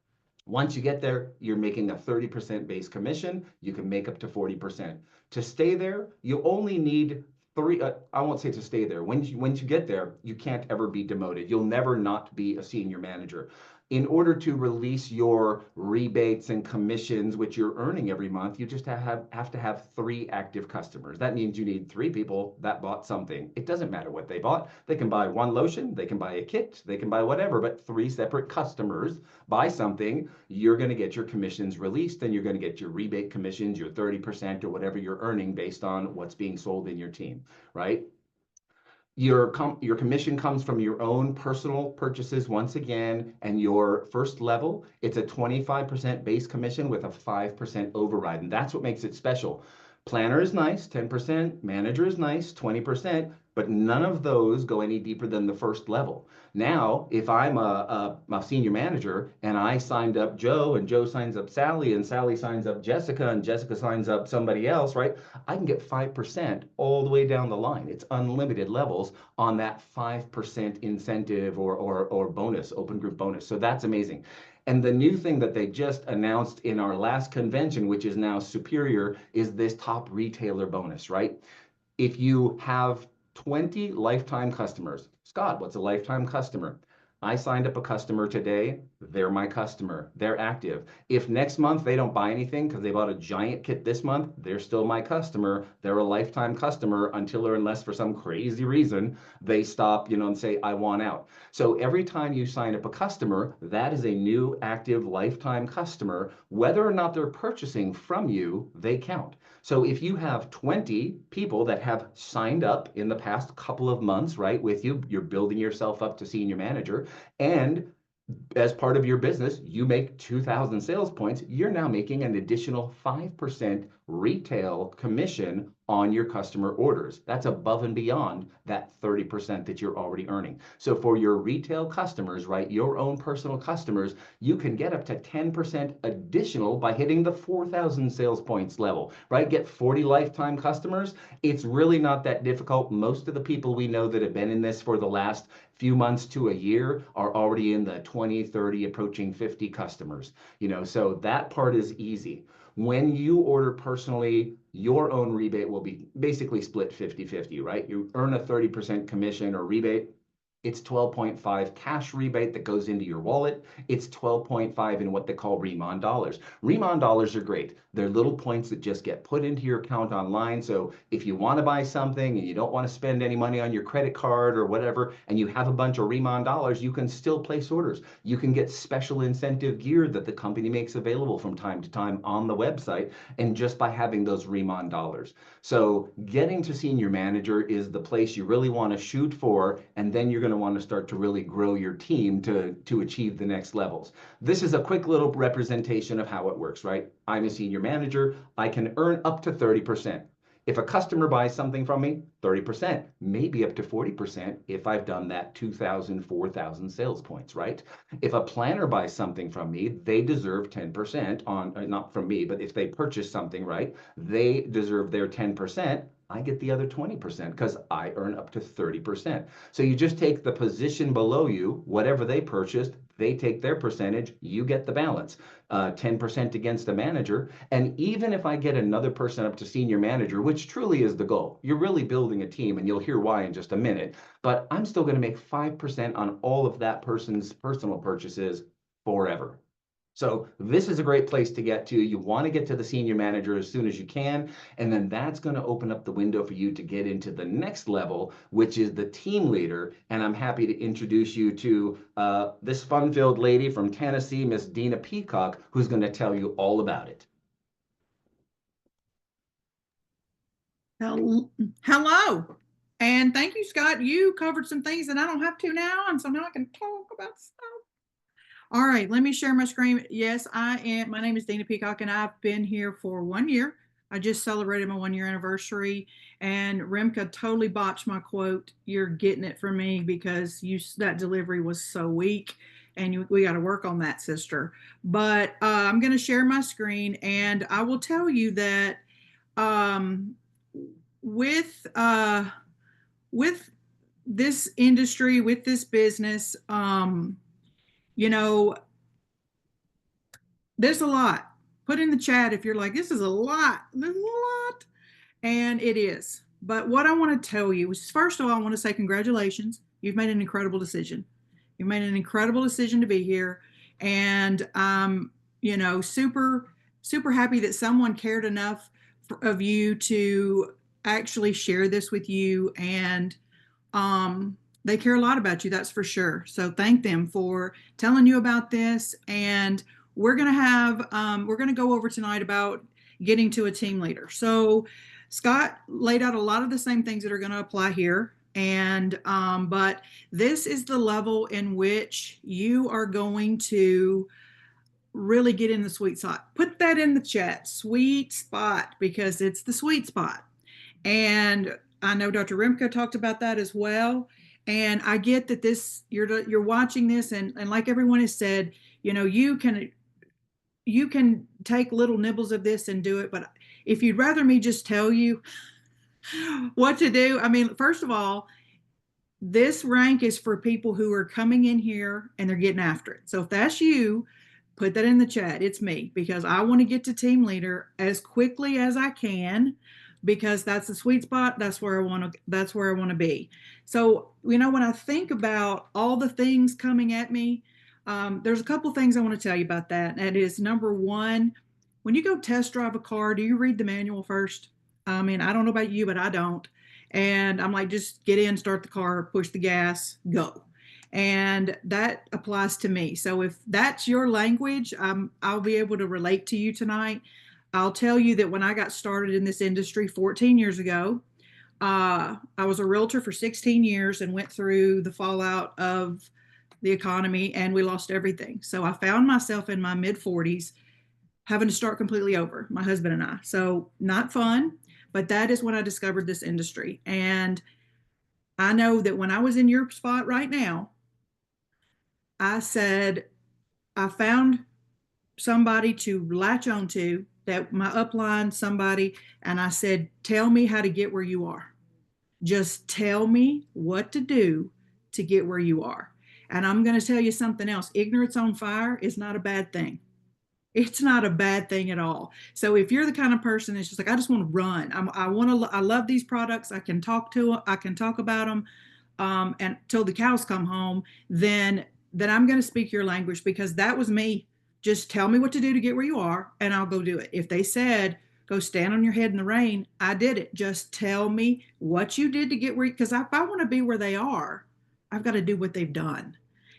Once you get there, you're making a 30% base commission. You can make up to 40%. To stay there, you only need three. I won't say to stay there. Once you get there, you can't ever be demoted. You'll never not be a senior manager. In order to release your rebates and commissions, which you're earning every month, you just have to have 3 active customers. That means you need 3 people that bought something. It doesn't matter what they bought. They can buy 1 lotion, they can buy a kit, they can buy whatever, but 3 separate customers buy something, you're going to get your commissions released and you're going to get your rebate commissions, your 30% or whatever you're earning based on what's being sold in your team, right? Your commission comes from your own personal purchases once again, and your first level, it's a 25% base commission with a 5% override, and that's what makes it special. Planner is nice, 10%, manager is nice, 20%, but none of those go any deeper than the first level. Now, if I'm a senior manager and I signed up Joe and Joe signs up Sally and Sally signs up Jessica and Jessica signs up somebody else, right? I can get 5% all the way down the line. It's unlimited levels on that 5% incentive or bonus, open group bonus. So that's amazing. And the new thing that they just announced in our last convention, which is now superior, is this top retailer bonus, right? If you have 20 lifetime customers, Scott, what's a lifetime customer? I signed up a customer today, they're my customer, they're active. If next month they don't buy anything because they bought a giant kit this month, they're still my customer, they're a lifetime customer until or unless for some crazy reason they stop, and say, I want out. So every time you sign up a customer, that is a new active lifetime customer. Whether or not they're purchasing from you, they count. So if you have 20 people that have signed up in the past couple of months, right, with you, you're building yourself up to senior manager, and as part of your business, you make 2,000 sales points, you're now making an additional 5% retail commission on your customer orders. That's above and beyond that 30% that you're already earning. So for your retail customers, right, your own personal customers, you can get up to 10% additional by hitting the 4,000 sales points level, right? Get 40 lifetime customers. It's really not that difficult. Most of the people we know that have been in this for the last few months to a year are already in the 20, 30, approaching 50 customers, so that part is easy. When you order personally, your own rebate will be basically split 50-50, right? You earn a 30% commission or rebate. It's 12.5 cash rebate that goes into your wallet. It's 12.5 in what they call RIMAN dollars. RIMAN dollars are great. They're little points that just get put into your account online. So if you want to buy something and you don't want to spend any money on your credit card or whatever, and you have a bunch of RIMAN dollars, you can still place orders. You can get special incentive gear that the company makes available from time to time on the website, and just by having those RIMAN dollars. So getting to senior manager is the place you really want to shoot for, and then you're going to want to start to really grow your team to achieve the next levels. This is a quick little representation of how it works, right? I'm a senior manager. I can earn up to 30%. If a customer buys something from me, 30%, maybe up to 40% if I've done that 2,000, 4,000 sales points, right? If a planner buys something from me, they deserve 10% on, not from me, but if they purchase something, right, they deserve their 10%. I get the other 20% because I earn up to 30%. So you just take the position below you, whatever they purchased, they take their percentage, you get the balance. 10% against a manager. And even if I get another person up to senior manager, which truly is the goal, you're really building a team, and you'll hear why in just a minute, but I'm still going to make 5% on all of that person's personal purchases forever. So this is a great place to get to. You want to get to the senior manager as soon as you can, and then that's going to open up the window for you to get into the next level, which is the team leader. And I'm happy to introduce you to this fun-filled lady from Tennessee, Miss Dina Peacock, who's going to tell you all about it. Hello, and thank you, Scott. You covered some things that I don't have to now, and so now I can talk about stuff. All right, let me share my screen. Yes, I am. My name is Dina Peacock, and I've been here for 1 year. I just celebrated my 1 year anniversary, and Rimka totally botched my quote. You're getting it from me because that delivery was so weak, and we got to work on that, sister. But I'm going to share my screen, and I will tell you that with this industry, with this business, you know, there's a lot. Put in the chat if you're like, this is a lot. There's a lot. And it is. But what I want to tell you is, first of all, I want to say congratulations. You've made an incredible decision. You made an incredible decision to be here. And you know, super, super happy that someone cared enough of you to actually share this with you. And they care a lot about you, that's for sure. So thank them for telling you about this. And we're going to go over tonight about getting to a team leader. So Scott laid out a lot of the same things that are going to apply here. And, but this is the level in which you are going to really get in the sweet spot. Put that in the chat, sweet spot, because it's the sweet spot. And I know Dr. Rimka talked about that as well. And I get that you're watching this, and like everyone has said, you know, you can take little nibbles of this and do it. But if you'd rather me just tell you what to do, I mean, first of all, this rank is for people who are coming in here and they're getting after it. So if that's you, put that in the chat. It's me, because I want to get to team leader as quickly as I can, because that's the sweet spot. That's where I want to be. So, you know, when I think about all the things coming at me, there's a couple things I want to tell you about that. That is, number one, when you go test drive a car, do you read the manual first? I mean, I don't know about you, but I don't. And I'm like, just get in, start the car, push the gas, go. And that applies to me. So if that's your language, I'll be able to relate to you tonight. I'll tell you that when I got started in this industry 14 years ago, I was a realtor for 16 years and went through the fallout of the economy, and we lost everything. So I found myself in my mid 40s having to start completely over, my husband and I. So not fun, but that is when I discovered this industry. And I know that when I was in your spot right now, I said, I found somebody to latch onto, that my upline, somebody, and I said, tell me how to get where you are. Just tell me what to do to get where you are. And I'm going to tell you something else. Ignorance on fire is not a bad thing. It's not a bad thing at all. So if you're the kind of person that's just like, I just want to run, I love these products. I can talk about them, and till the cows come home, then I'm going to speak your language, because that was me. Just tell me what to do to get where you are, and I'll go do it. If they said, go stand on your head in the rain, I did it. Just tell me what you did to get where, because if I want to be where they are, I've got to do what they've done.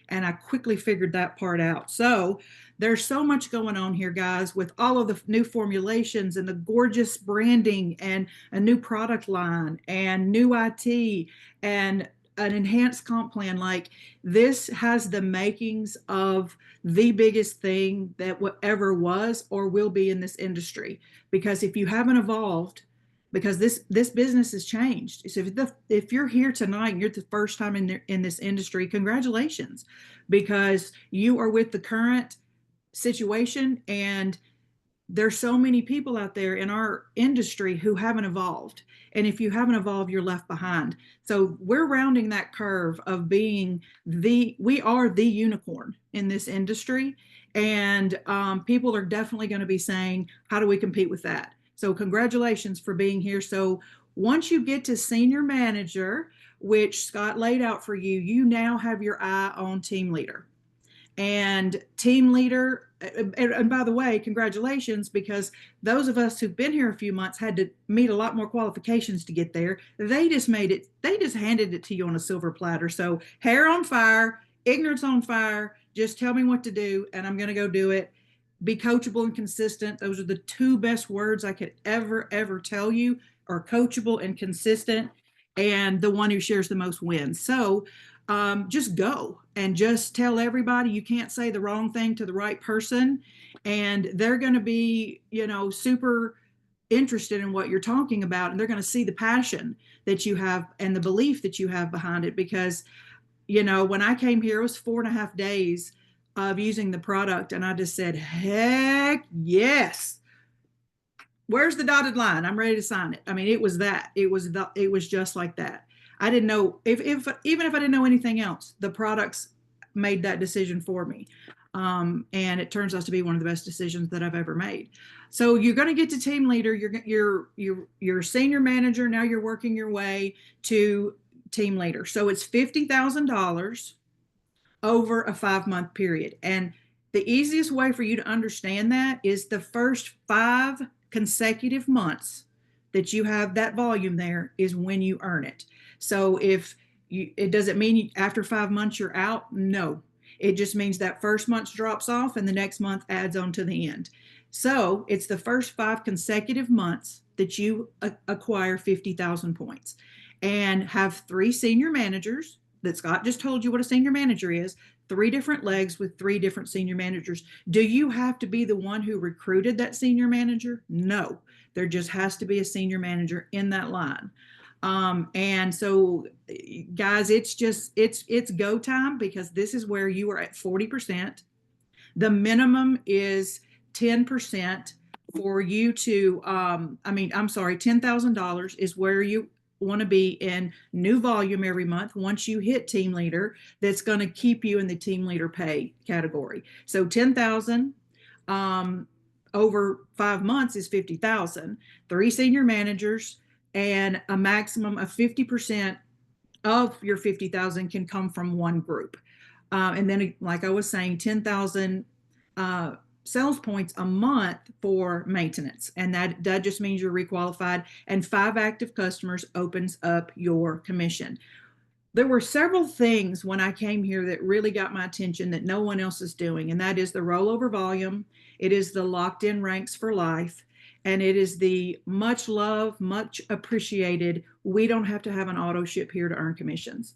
And I quickly figured that part out. So there's so much going on here, guys, with all of the new formulations and the gorgeous branding and a new product line and new IT and an enhanced comp plan. Like, this has the makings of the biggest thing that ever was or will be in this industry. Because if you haven't evolved, because this business has changed. So if you're here tonight and you're the first time in this industry, congratulations, because you are with the current situation, and there's so many people out there in our industry who haven't evolved. And if you haven't evolved, you're left behind. So we're rounding that curve of being we are the unicorn in this industry. And people are definitely going to be saying, how do we compete with that? So congratulations for being here. So once you get to senior manager, which Scott laid out for you, you now have your eye on team leader. And team leader, and by the way, congratulations, because those of us who've been here a few months had to meet a lot more qualifications to get there. They just handed it to you on a silver platter. So hair on fire, ignorance on fire, just tell me what to do and I'm going to go do it. Be coachable and consistent. Those are the two best words I could ever tell you, are coachable and consistent, and the one who shares the most wins. So just go and just tell everybody you can't say the wrong thing to the right person, and they're going to be, super interested in what you're talking about, and they're going to see the passion that you have and the belief that you have behind it. Because, when I came here, it was 4.5 days of using the product, and I just said, heck yes. Where's the dotted line? I'm ready to sign it. I mean, it was that. It was just like that. I didn't know even if I didn't know anything else, the products made that decision for me. And it turns out to be one of the best decisions that I've ever made. So you're going to get to team leader. You're senior manager. Now you're working your way to team leader. So it's $50,000 over a 5-month period. And the easiest way for you to understand that is the first 5 consecutive months that you have that volume there is when you earn it. So it doesn't mean after 5 months you're out. No, it just means that first month drops off and the next month adds on to the end. So it's the first 5 consecutive months that you acquire 50,000 points, and have 3 senior managers that Scott just told you what a senior manager is. 3 different legs with 3 different senior managers. Do you have to be the one who recruited that senior manager? No, there just has to be a senior manager in that line. And so, guys, it's go time, because this is where you are at 40%. The minimum is 10% for you to, $10,000 is where you want to be in new volume every month once you hit team leader. That's going to keep you in the team leader pay category. So 10,000 over 5 months is 50,000. 3 senior managers, and a maximum of 50% of your 50,000 can come from one group. And then, like I was saying, 10,000 sales points a month for maintenance. And that just means you're requalified, and 5 active customers opens up your commission. There were several things when I came here that really got my attention that no one else is doing. And that is the rollover volume. It is the locked in ranks for life. And it is the much loved, much appreciated, we don't have to have an auto ship here to earn commissions.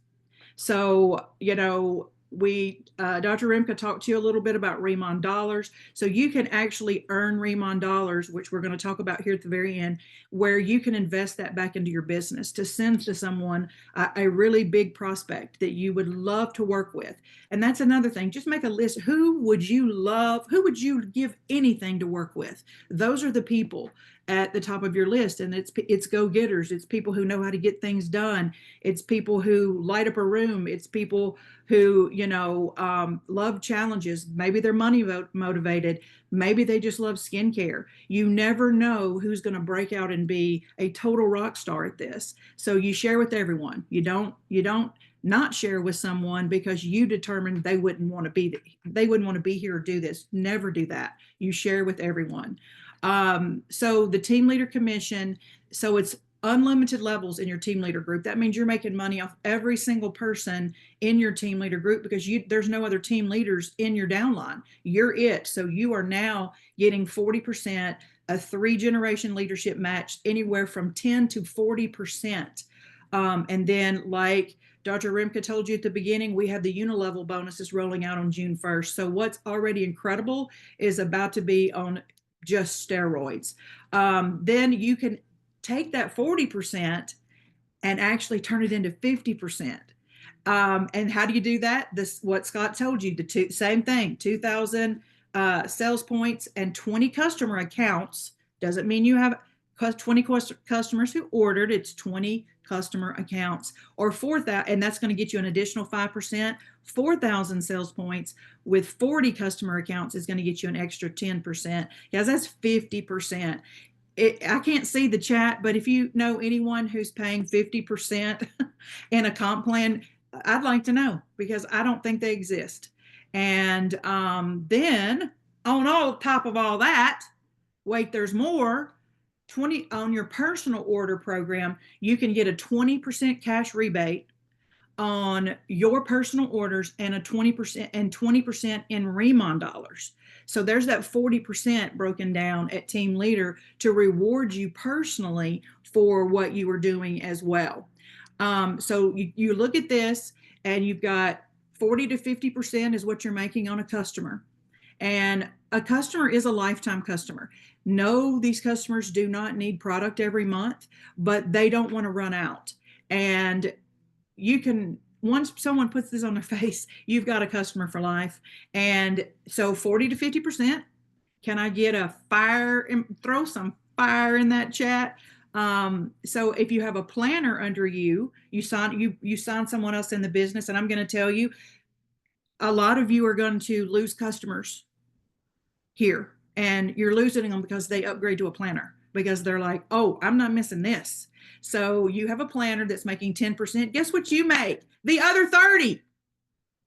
So, Dr. Rimka talked to you a little bit about RIMAN dollars. So you can actually earn RIMAN dollars, which we're going to talk about here at the very end, where you can invest that back into your business to send to someone, a really big prospect that you would love to work with. And that's another thing. Just make a list. Who would you give anything to work with? Those are the people. at the top of your list, and it's go-getters. It's people who know how to get things done. It's people who light up a room. It's people who, you know, love challenges. Maybe they're money motivated. Maybe they just love skincare. You never know who's going to break out and be a total rock star at this. So you share with everyone. You don't not share with someone because you determined they wouldn't want to be here or do this. Never do that. You share with everyone. So the team leader commission, so it's unlimited levels in your team leader group. That means you're making money off every single person in your team leader group because there's no other team leaders in your downline. You're it. So you are now getting 40%, a 3-generation leadership match, anywhere from 10 to 40%. And then, like Dr. Rimka told you at the beginning, we have the unilevel bonuses rolling out on June 1st. So what's already incredible is about to be on just steroids. Then you can take that 40% and actually turn it into 50%. And how do you do that? This, what Scott told you, same thing, 2,000 sales points and 20 customer accounts. Doesn't mean you have 20 customers who ordered. It's 20 customer accounts, or 4,000, and that's going to get you an additional 5%. 4,000 sales points with 40 customer accounts is going to get you an extra 10%. Guys, that's 50%. I can't see the chat, but if you know anyone who's paying 50% in a comp plan, I'd like to know, because I don't think they exist. And then on top of all that, wait, there's more. 20 on your personal order program, you can get a 20% cash rebate on your personal orders and a 20% and 20% in RIMAN dollars. So there's that 40% broken down at team leader to reward you personally for what you were doing as well. So you look at this and you've got 40 to 50% is what you're making on a customer. And a customer is a lifetime customer. No, these customers do not need product every month, but they don't want to run out. And you can, once someone puts this on their face, you've got a customer for life. And so 40 to 50%. Can I get a fire and throw some fire in that chat? So if you have a planner under you, you sign someone else in the business, and I'm going to tell you, a lot of you are going to lose customers here, and you're losing them because they upgrade to a planner because they're like, oh, I'm not missing this. So you have a planner that's making 10%. Guess what you make? The other 30.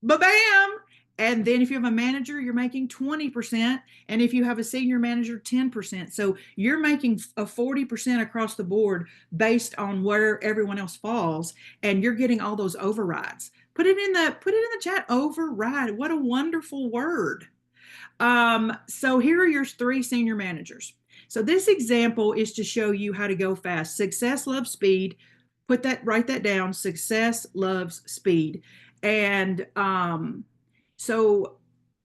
Ba-bam. And then if you have a manager, you're making 20%. And if you have a senior manager, 10%. So you're making a 40% across the board based on where everyone else falls. And you're getting all those overrides. Put it in the chat, override. What a wonderful word. So here are your 3 senior managers. So this example is to show you how to go fast. Success loves speed. Write that down. Success loves speed. And so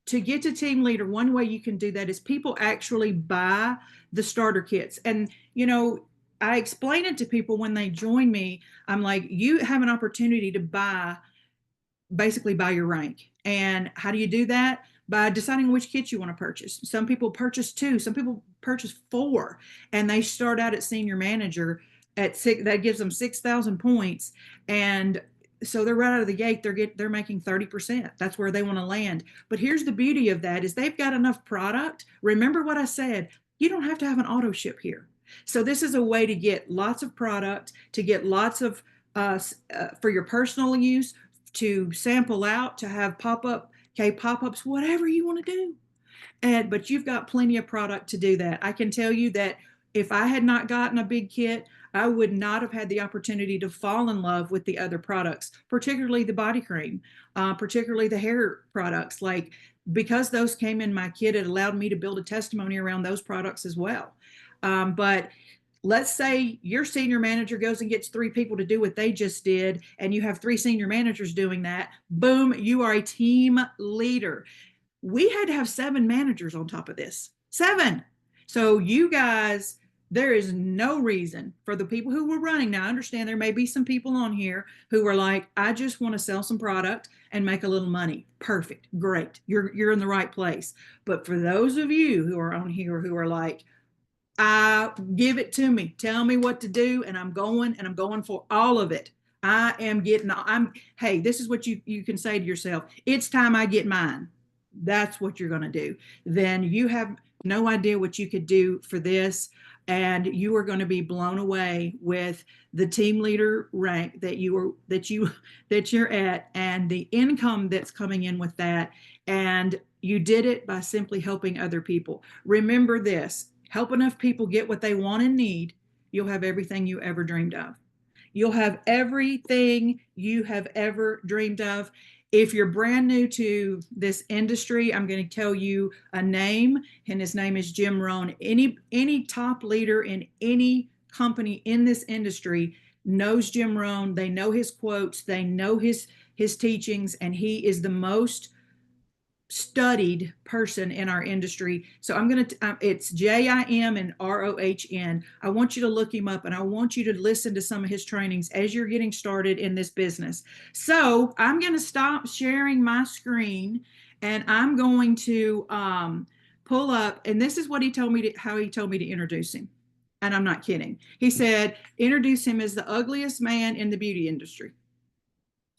to get to team leader, one way you can do that is people actually buy the starter kits. And, you know, I explain it to people when they join me. I'm like, you have an opportunity to basically buy your rank. And how do you do that? By deciding which kits you want to purchase. Some people purchase 2, some people purchase 4, and they start out at senior manager at 6. That gives them 6,000 points. And so they're right out of the gate, they're making 30%. That's where they want to land. But here's the beauty of that is they've got enough product. Remember what I said, you don't have to have an auto ship here. So this is a way to get lots of product, to get lots of for your personal use, to sample out, to have pop-ups, whatever you want to do. But you've got plenty of product to do that. I can tell you that if I had not gotten a big kit, I would not have had the opportunity to fall in love with the other products, particularly the body cream, particularly the hair products. Like, because those came in my kit, it allowed me to build a testimony around those products as well. But let's say your senior manager goes and gets 3 people to do what they just did, and you have 3 senior managers doing that. Boom, you are a team leader. We had to have 7 managers on top of this. 7. So you guys, there is no reason for the people who were running. Now, I understand there may be some people on here who are like, I just want to sell some product and make a little money. Perfect. Great. You're in the right place. But for those of you who are on here who are like, Give it to me. Tell me what to do, and I'm going for all of it. Hey, this is what you can say to yourself. It's time I get mine. That's what you're going to do. Then you have no idea what you could do for this. And you are going to be blown away with the team leader rank that you're at, and the income that's coming in with that. And you did it by simply helping other people. Remember this: help enough people get what they want and need, you'll have everything you ever dreamed of. You'll have everything you have ever dreamed of. If you're brand new to this industry, I'm going to tell you a name, and his name is Jim Rohn. Any top leader in any company in this industry knows Jim Rohn. They know his quotes, they know his teachings, and he is the most studied person in our industry. So I'm going to, it's Jim and Rohn. I want you to look him up, and I want you to listen to some of his trainings as you're getting started in this business. So I'm going to stop sharing my screen, and I'm going to pull up, and this is what he told me to, how he told me to introduce him. And I'm not kidding. He said, introduce him as the ugliest man in the beauty industry.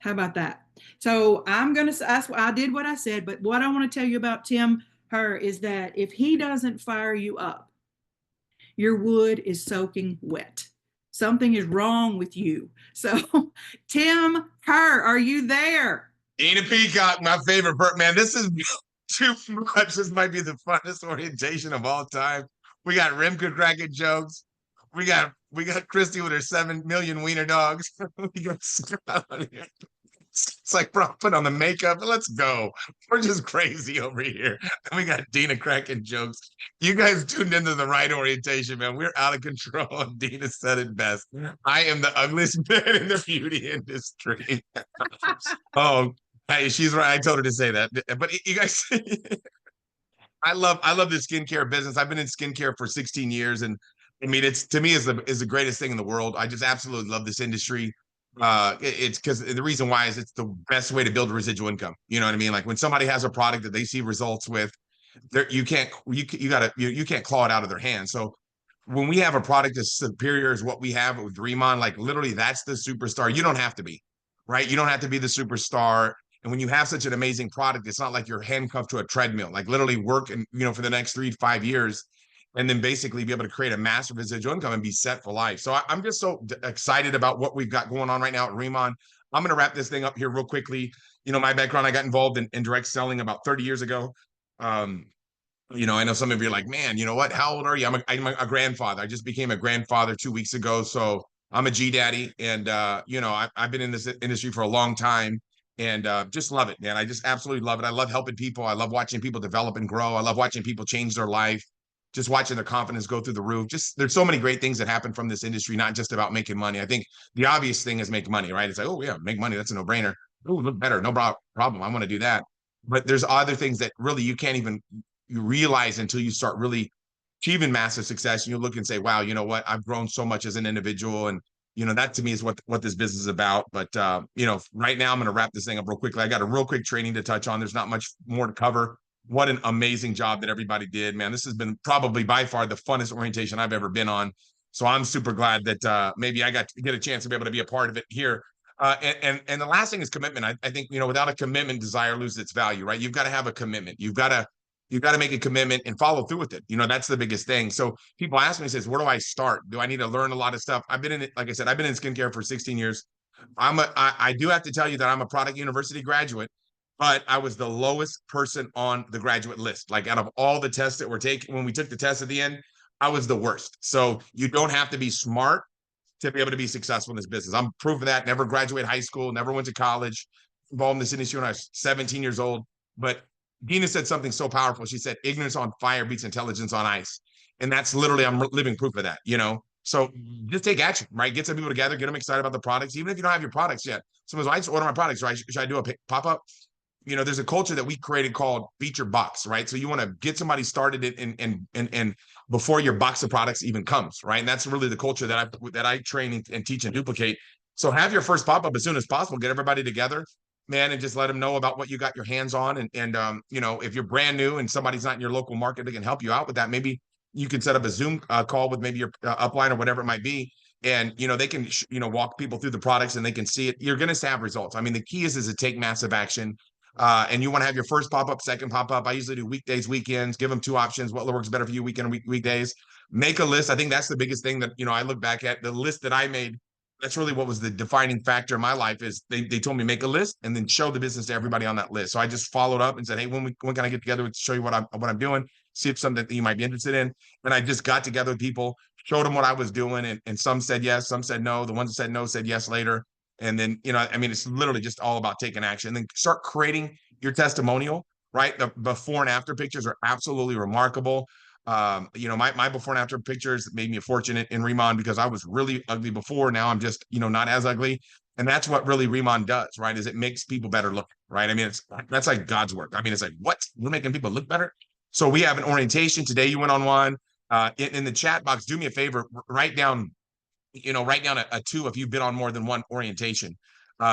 How about that? So I did what I said, but what I want to tell you about Tim Herr is that if he doesn't fire you up, your wood is soaking wet. Something is wrong with you. So Tim Herr, are you there? Dina Peacock, my favorite part, man. This is too much. This might be the funnest orientation of all time. We got Rimka cracking jokes. We got Christy with her 7 million wiener dogs. We got Scott on here. It's like put on the makeup. Let's go. We're just crazy over here. And we got Dina cracking jokes. You guys tuned into the right orientation, man. We're out of control. Dina said it best. I am the ugliest man in the beauty industry. Oh, hey, she's right. I told her to say that. But you guys, I love the skincare business. I've been in skincare for 16 years, and I mean, it's to me is the greatest thing in the world. I just absolutely love this industry. It's because the reason why is it's the best way to build residual income. You know what I mean? Like when somebody has a product that they see results with, you can't claw it out of their hands. So when we have a product that's superior as what we have with RIMAN, like literally that's the superstar. You don't have to be, right? You don't have to be the superstar. And when you have such an amazing product, it's not like you're handcuffed to a treadmill. Like literally work and for the next 3 to 5 years, and then basically be able to create a massive residual income and be set for life. So I'm just so excited about what we've got going on right now at RIMAN. I'm going to wrap this thing up here real quickly. My background, I got involved in direct selling about 30 years ago. I know some of you are like, man, you know what? How old are you? I'm a grandfather. I just became a grandfather 2 weeks ago. So I'm a G daddy. And, I've been in this industry for a long time. And just love it, man. I just absolutely love it. I love helping people. I love watching people develop and grow. I love watching people change their life. Just watching their confidence go through the roof. There's so many great things that happen from this industry, not just about making money. I think the obvious thing is make money, right? It's like, oh yeah, make money. That's a no-brainer. Oh, look better. No problem. I want to do that. But there's other things that really you can't even realize until you start really achieving massive success. And you look and say, wow, you know what? I've grown so much as an individual. And that to me is what this business is about. But right now I'm going to wrap this thing up real quickly. I got a real quick training to touch on. There's not much more to cover. What an amazing job that everybody did, man. This has been probably by far the funnest orientation I've ever been on. So I'm super glad that maybe I got to get a chance to be able to be a part of it here. And the last thing is commitment. I think, without a commitment, desire loses its value, right? You've got to have a commitment. You've got to make a commitment and follow through with it. That's the biggest thing. So people ask me, says, where do I start? Do I need to learn a lot of stuff? I've been in it. Like I said, I've been in skincare for 16 years. I do have to tell you that I'm a product university graduate, but I was the lowest person on the graduate list. Like out of all the tests that were taken, when we took the test at the end, I was the worst. So you don't have to be smart to be able to be successful in this business. I'm proof of that. Never graduated high school, never went to college, involved in this industry when I was 17 years old. But Dina said something so powerful. She said, ignorance on fire beats intelligence on ice. And that's literally, I'm living proof of that, So just take action, right? Get some people together, get them excited about the products, even if you don't have your products yet. Someone's like, I just order my products, right? Should I do a pop-up? There's a culture that we created called feature box, right? So you want to get somebody started and before your box of products even comes, right? And that's really the culture that I train and teach and duplicate. So have your first pop-up as soon as possible. Get everybody together, man, and just let them know about what you got your hands on. And if you're brand new and somebody's not in your local market that can help you out with that, maybe you can set up a Zoom call with maybe your upline or whatever it might be. And, they can, walk people through the products and they can see it. You're going to have results. I mean, the key is to take massive action. And you want to have your first pop-up, second pop-up. I usually do weekdays, weekends, give them 2 options. What works better for you, weekend or weekdays? Make a list. I think that's the biggest thing that, I look back at the list that I made. That's really what was the defining factor in my life is they told me make a list and then show the business to everybody on that list. So I just followed up and said, hey, when can I get together to show you what I'm doing? See if something that you might be interested in. And I just got together with people, showed them what I was doing. And some said yes, some said no. The ones that said no said yes later. And then, it's literally just all about taking action. Then start creating your testimonial, right? The before and after pictures are absolutely remarkable. My before and after pictures made me a fortune in RIMAN because I was really ugly before. Now I'm just, not as ugly. And that's what really RIMAN does, right? Is it makes people better look, right? I mean, that's like God's work. I mean, it's like, what? We're making people look better? So we have an orientation. Today you went on one. In the chat box, do me a favor, write down a 2 if you've been on more than one orientation.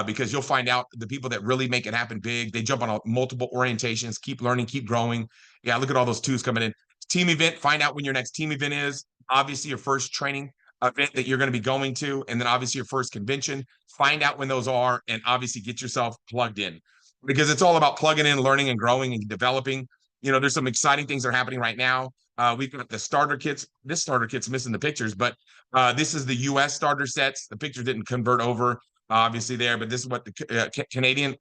Because you'll find out the people that really make it happen big, they jump on multiple orientations, keep learning, keep growing. Yeah, look at all those 2s coming in. Team event, find out when your next team event is. Obviously, your first training event that you're going to be going to, and then obviously your first convention. Find out when those are, and obviously get yourself plugged in because it's all about plugging in, learning, and growing and developing. There's some exciting things that are happening right now. We've got the starter kits. This starter kit's missing the pictures, but this is the U.S. starter sets. The picture didn't convert over, obviously there, but this is what the Canadian,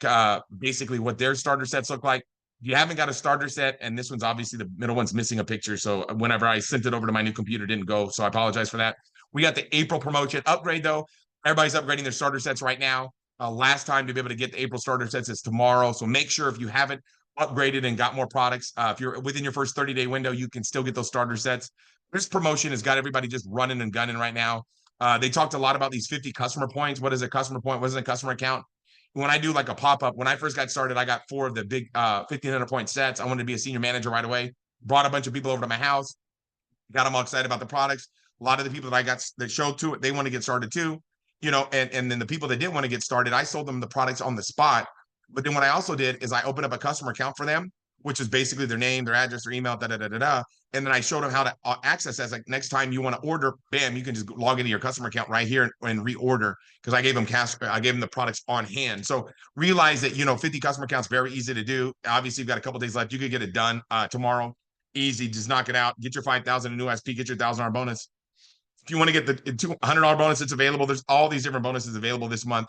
basically what their starter sets look like. If you haven't got a starter set, and this one's obviously the middle one's missing a picture. So whenever I sent it over to my new computer, it didn't go. So I apologize for that. We got the April promotion upgrade though. Everybody's upgrading their starter sets right now. Last time to be able to get the April starter sets is tomorrow. So make sure if you haven't upgraded and got more products, if you're within your first 30-day window, you can still get those starter sets. This promotion has got everybody just running and gunning right now. They talked a lot about these 50 customer points. What is a customer point? What is a customer account? When I do like a pop-up, when I first got started, I got 4 of the big 1,500 point sets. I wanted to be a senior manager right away. Brought a bunch of people over to my house, got them all excited about the products. A lot of the people that showed to it, they want to get started too, and then the people that didn't want to get started, I sold them the products on the spot. But then what I also did is I opened up a customer account for them, which is basically their name, their address, their email, and then I showed them how to access that. Like next time you want to order, bam, you can just log into your customer account right here and reorder because I gave them cash. I gave them the products on hand. So realize that, 50 customer accounts, very easy to do. Obviously, you've got a couple days left. You could get it done tomorrow. Easy. Just knock it out. Get your 5,000 in new SP. Get your $1,000 bonus. If you want to get the $200 bonus, it's available. There's all these different bonuses available this month.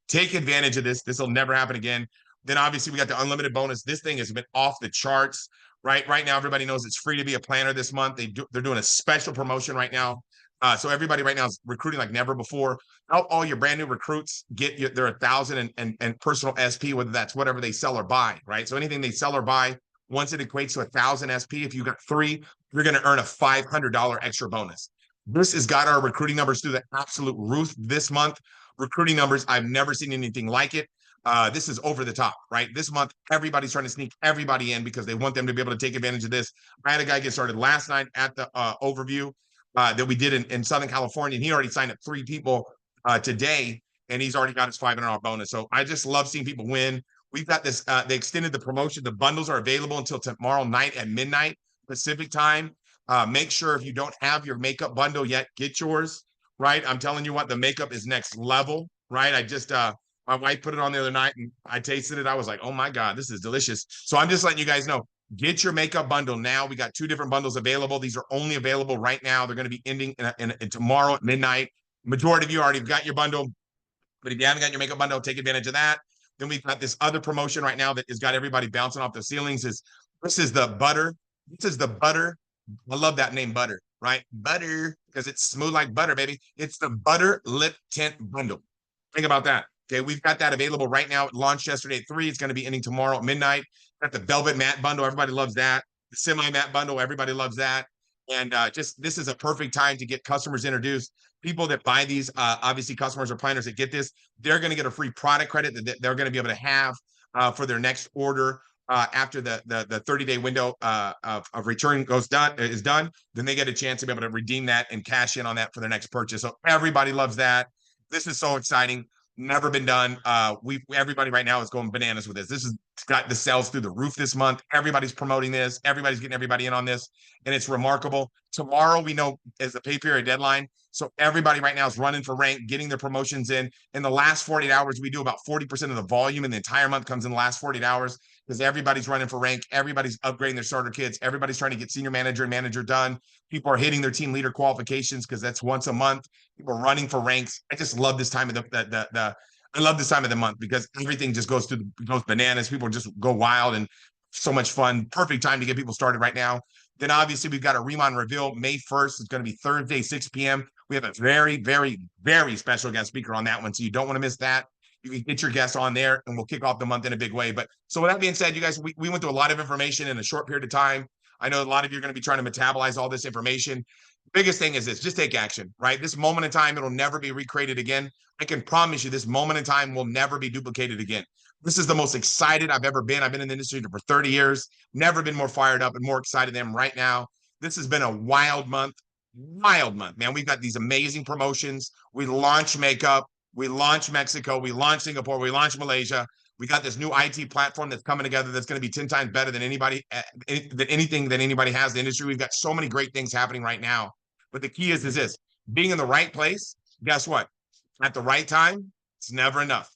Take advantage of this. This will never happen again. Then obviously we got the unlimited bonus. This thing has been off the charts, right? Right now, everybody knows it's free to be a planner this month. They're doing a special promotion right now. So everybody right now is recruiting like never before. Help all your brand new recruits get their 1,000 and personal SP, whether that's whatever they sell or buy, right? So anything they sell or buy, once it equates to 1,000 SP, if you got 3, you're going to earn a $500 extra bonus. This has got our recruiting numbers through the absolute roof this month. Recruiting numbers, I've never seen anything like it. This is over the top, right? This month, everybody's trying to sneak everybody in because they want them to be able to take advantage of this. I had a guy get started last night at the overview that we did in Southern California, and he already signed up 3 people today, and he's already got his $500 bonus. So I just love seeing people win. We've got this, they extended the promotion. The bundles are available until tomorrow night at midnight Pacific time. Make sure if you don't have your makeup bundle yet, get yours, right? I'm telling you what, the makeup is next level, right? I just, my wife put it on the other night and I tasted it. I was like, oh my God, this is delicious. So I'm just letting you guys know, get your makeup bundle now. We got 2 different bundles available. These are only available right now. They're going to be ending in tomorrow at midnight. Majority of you already got your bundle, but if you haven't got your makeup bundle, take advantage of that. Then we've got this other promotion right now that has got everybody bouncing off the ceilings. This is the butter. This is the butter. I love that name, butter, right? Butter, because it's smooth like butter, baby. It's the butter lip tint bundle. Think about that. Okay, we've got that available right now. It launched yesterday at 3. It's going to be ending tomorrow at midnight. Got the velvet matte bundle. Everybody loves that. The semi matte bundle. Everybody loves that. And just this is a perfect time to get customers introduced. People that buy these, obviously customers or planners that get this, they're going to get a free product credit that they're going to be able to have for their next order after the 30-day window of return is done. Then they get a chance to be able to redeem that and cash in on that for their next purchase. So everybody loves that. This is so exciting. Never been done. Everybody right now is going bananas with this. This is It's got the sales through the roof this month. Everybody's promoting this. Everybody's getting everybody in on this. And it's remarkable. Tomorrow, we know, is the pay period deadline. So everybody right now is running for rank, getting their promotions in. In the last 48 hours, we do about 40% of the volume in the entire month comes in the last 48 hours because everybody's running for rank. Everybody's upgrading their starter kits. Everybody's trying to get senior manager and manager done. People are hitting their team leader qualifications because that's once a month. People are running for ranks. I just love this time of I love this time of the month because everything just goes bananas. People just go wild and so much fun. Perfect time to get people started right now. Then obviously we've got a RIMAN reveal May 1st. It's going to be Thursday, 6 p.m. We have a very, very, very special guest speaker on that one. So you don't want to miss that. You can get your guests on there and we'll kick off the month in a big way. But so with that being said, you guys, we went through a lot of information in a short period of time. I know a lot of you are going to be trying to metabolize all this information. Biggest thing is this, just take action, right? This moment in time, it'll never be recreated again. I can promise you this moment in time will never be duplicated again. This is the most excited I've ever been. I've been in the industry for 30 years, never been more fired up and more excited than right now. This has been a wild month, man. We've got these amazing promotions. We launch makeup, we launch Mexico, we launch Singapore, we launch Malaysia. We got this new IT platform that's coming together that's going to be 10 times better than anything that anybody has in the industry. We've got so many great things happening right now. But the key is this, being in the right place, guess what? At the right time, it's never enough,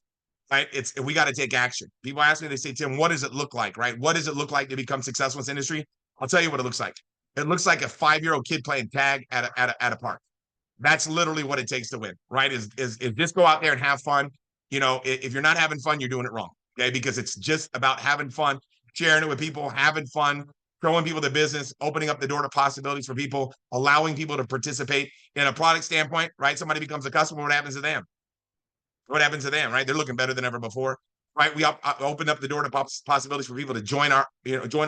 right? We got to take action. People ask me, they say, Tim, what does it look like, right? What does it look like to become successful in this industry? I'll tell you what it looks like. It looks like a 5-year-old kid playing tag at a park. That's literally what it takes to win, right? Is just go out there and have fun. You know, if you're not having fun, you're doing it wrong, okay? Because it's just about having fun, sharing it with people, having fun, showing people the business, opening up the door to possibilities for people, allowing people to participate in a product standpoint, right? Somebody becomes a customer, what happens to them? What happens to them, right? They're looking better than ever before, right? We open up the door to possibilities for people to join our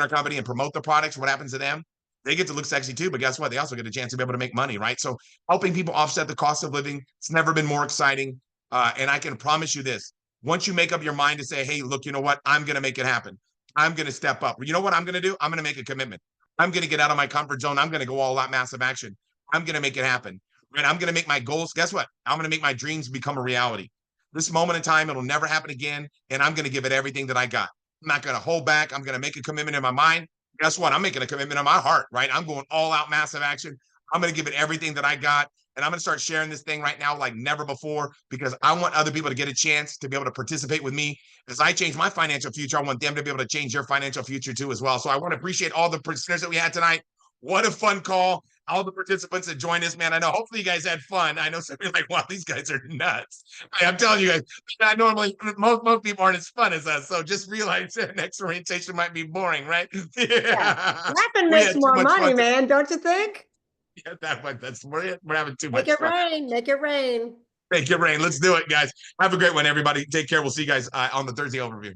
company and promote the products. What happens to them? They get to look sexy too, but guess what? They also get a chance to be able to make money, right? So helping people offset the cost of living, it's never been more exciting. And I can promise you this, once you make up your mind to say, hey, look, you know what? I'm going to make it happen. I'm going to step up. You know what I'm going to do? I'm going to make a commitment. I'm going to get out of my comfort zone. I'm going to go all out massive action. I'm going to make it happen. Right? I'm going to make my goals. Guess what? I'm going to make my dreams become a reality. This moment in time, it'll never happen again. And I'm going to give it everything that I got. I'm not going to hold back. I'm going to make a commitment in my mind. Guess what? I'm making a commitment in my heart, right? I'm going all out massive action. I'm going to give it everything that I got. And I'm going to start sharing this thing right now like never before because I want other people to get a chance to be able to participate with me. As I change my financial future, I want them to be able to change their financial future too as well. So I want to appreciate all the participants that we had tonight. What a fun call. All the participants that joined us, man. I know hopefully you guys had fun. I know some of you are like, wow, these guys are nuts. I'm telling you guys, normally most people aren't as fun as us. So just realize that next orientation might be boring, right? Yeah. Laughing makes more money, man. Don't you think? Yeah, we're having too much fun. Make it rain. Make it rain. Let's do it, guys. Have a great one, everybody. Take care. We'll see you guys on the Thursday overview.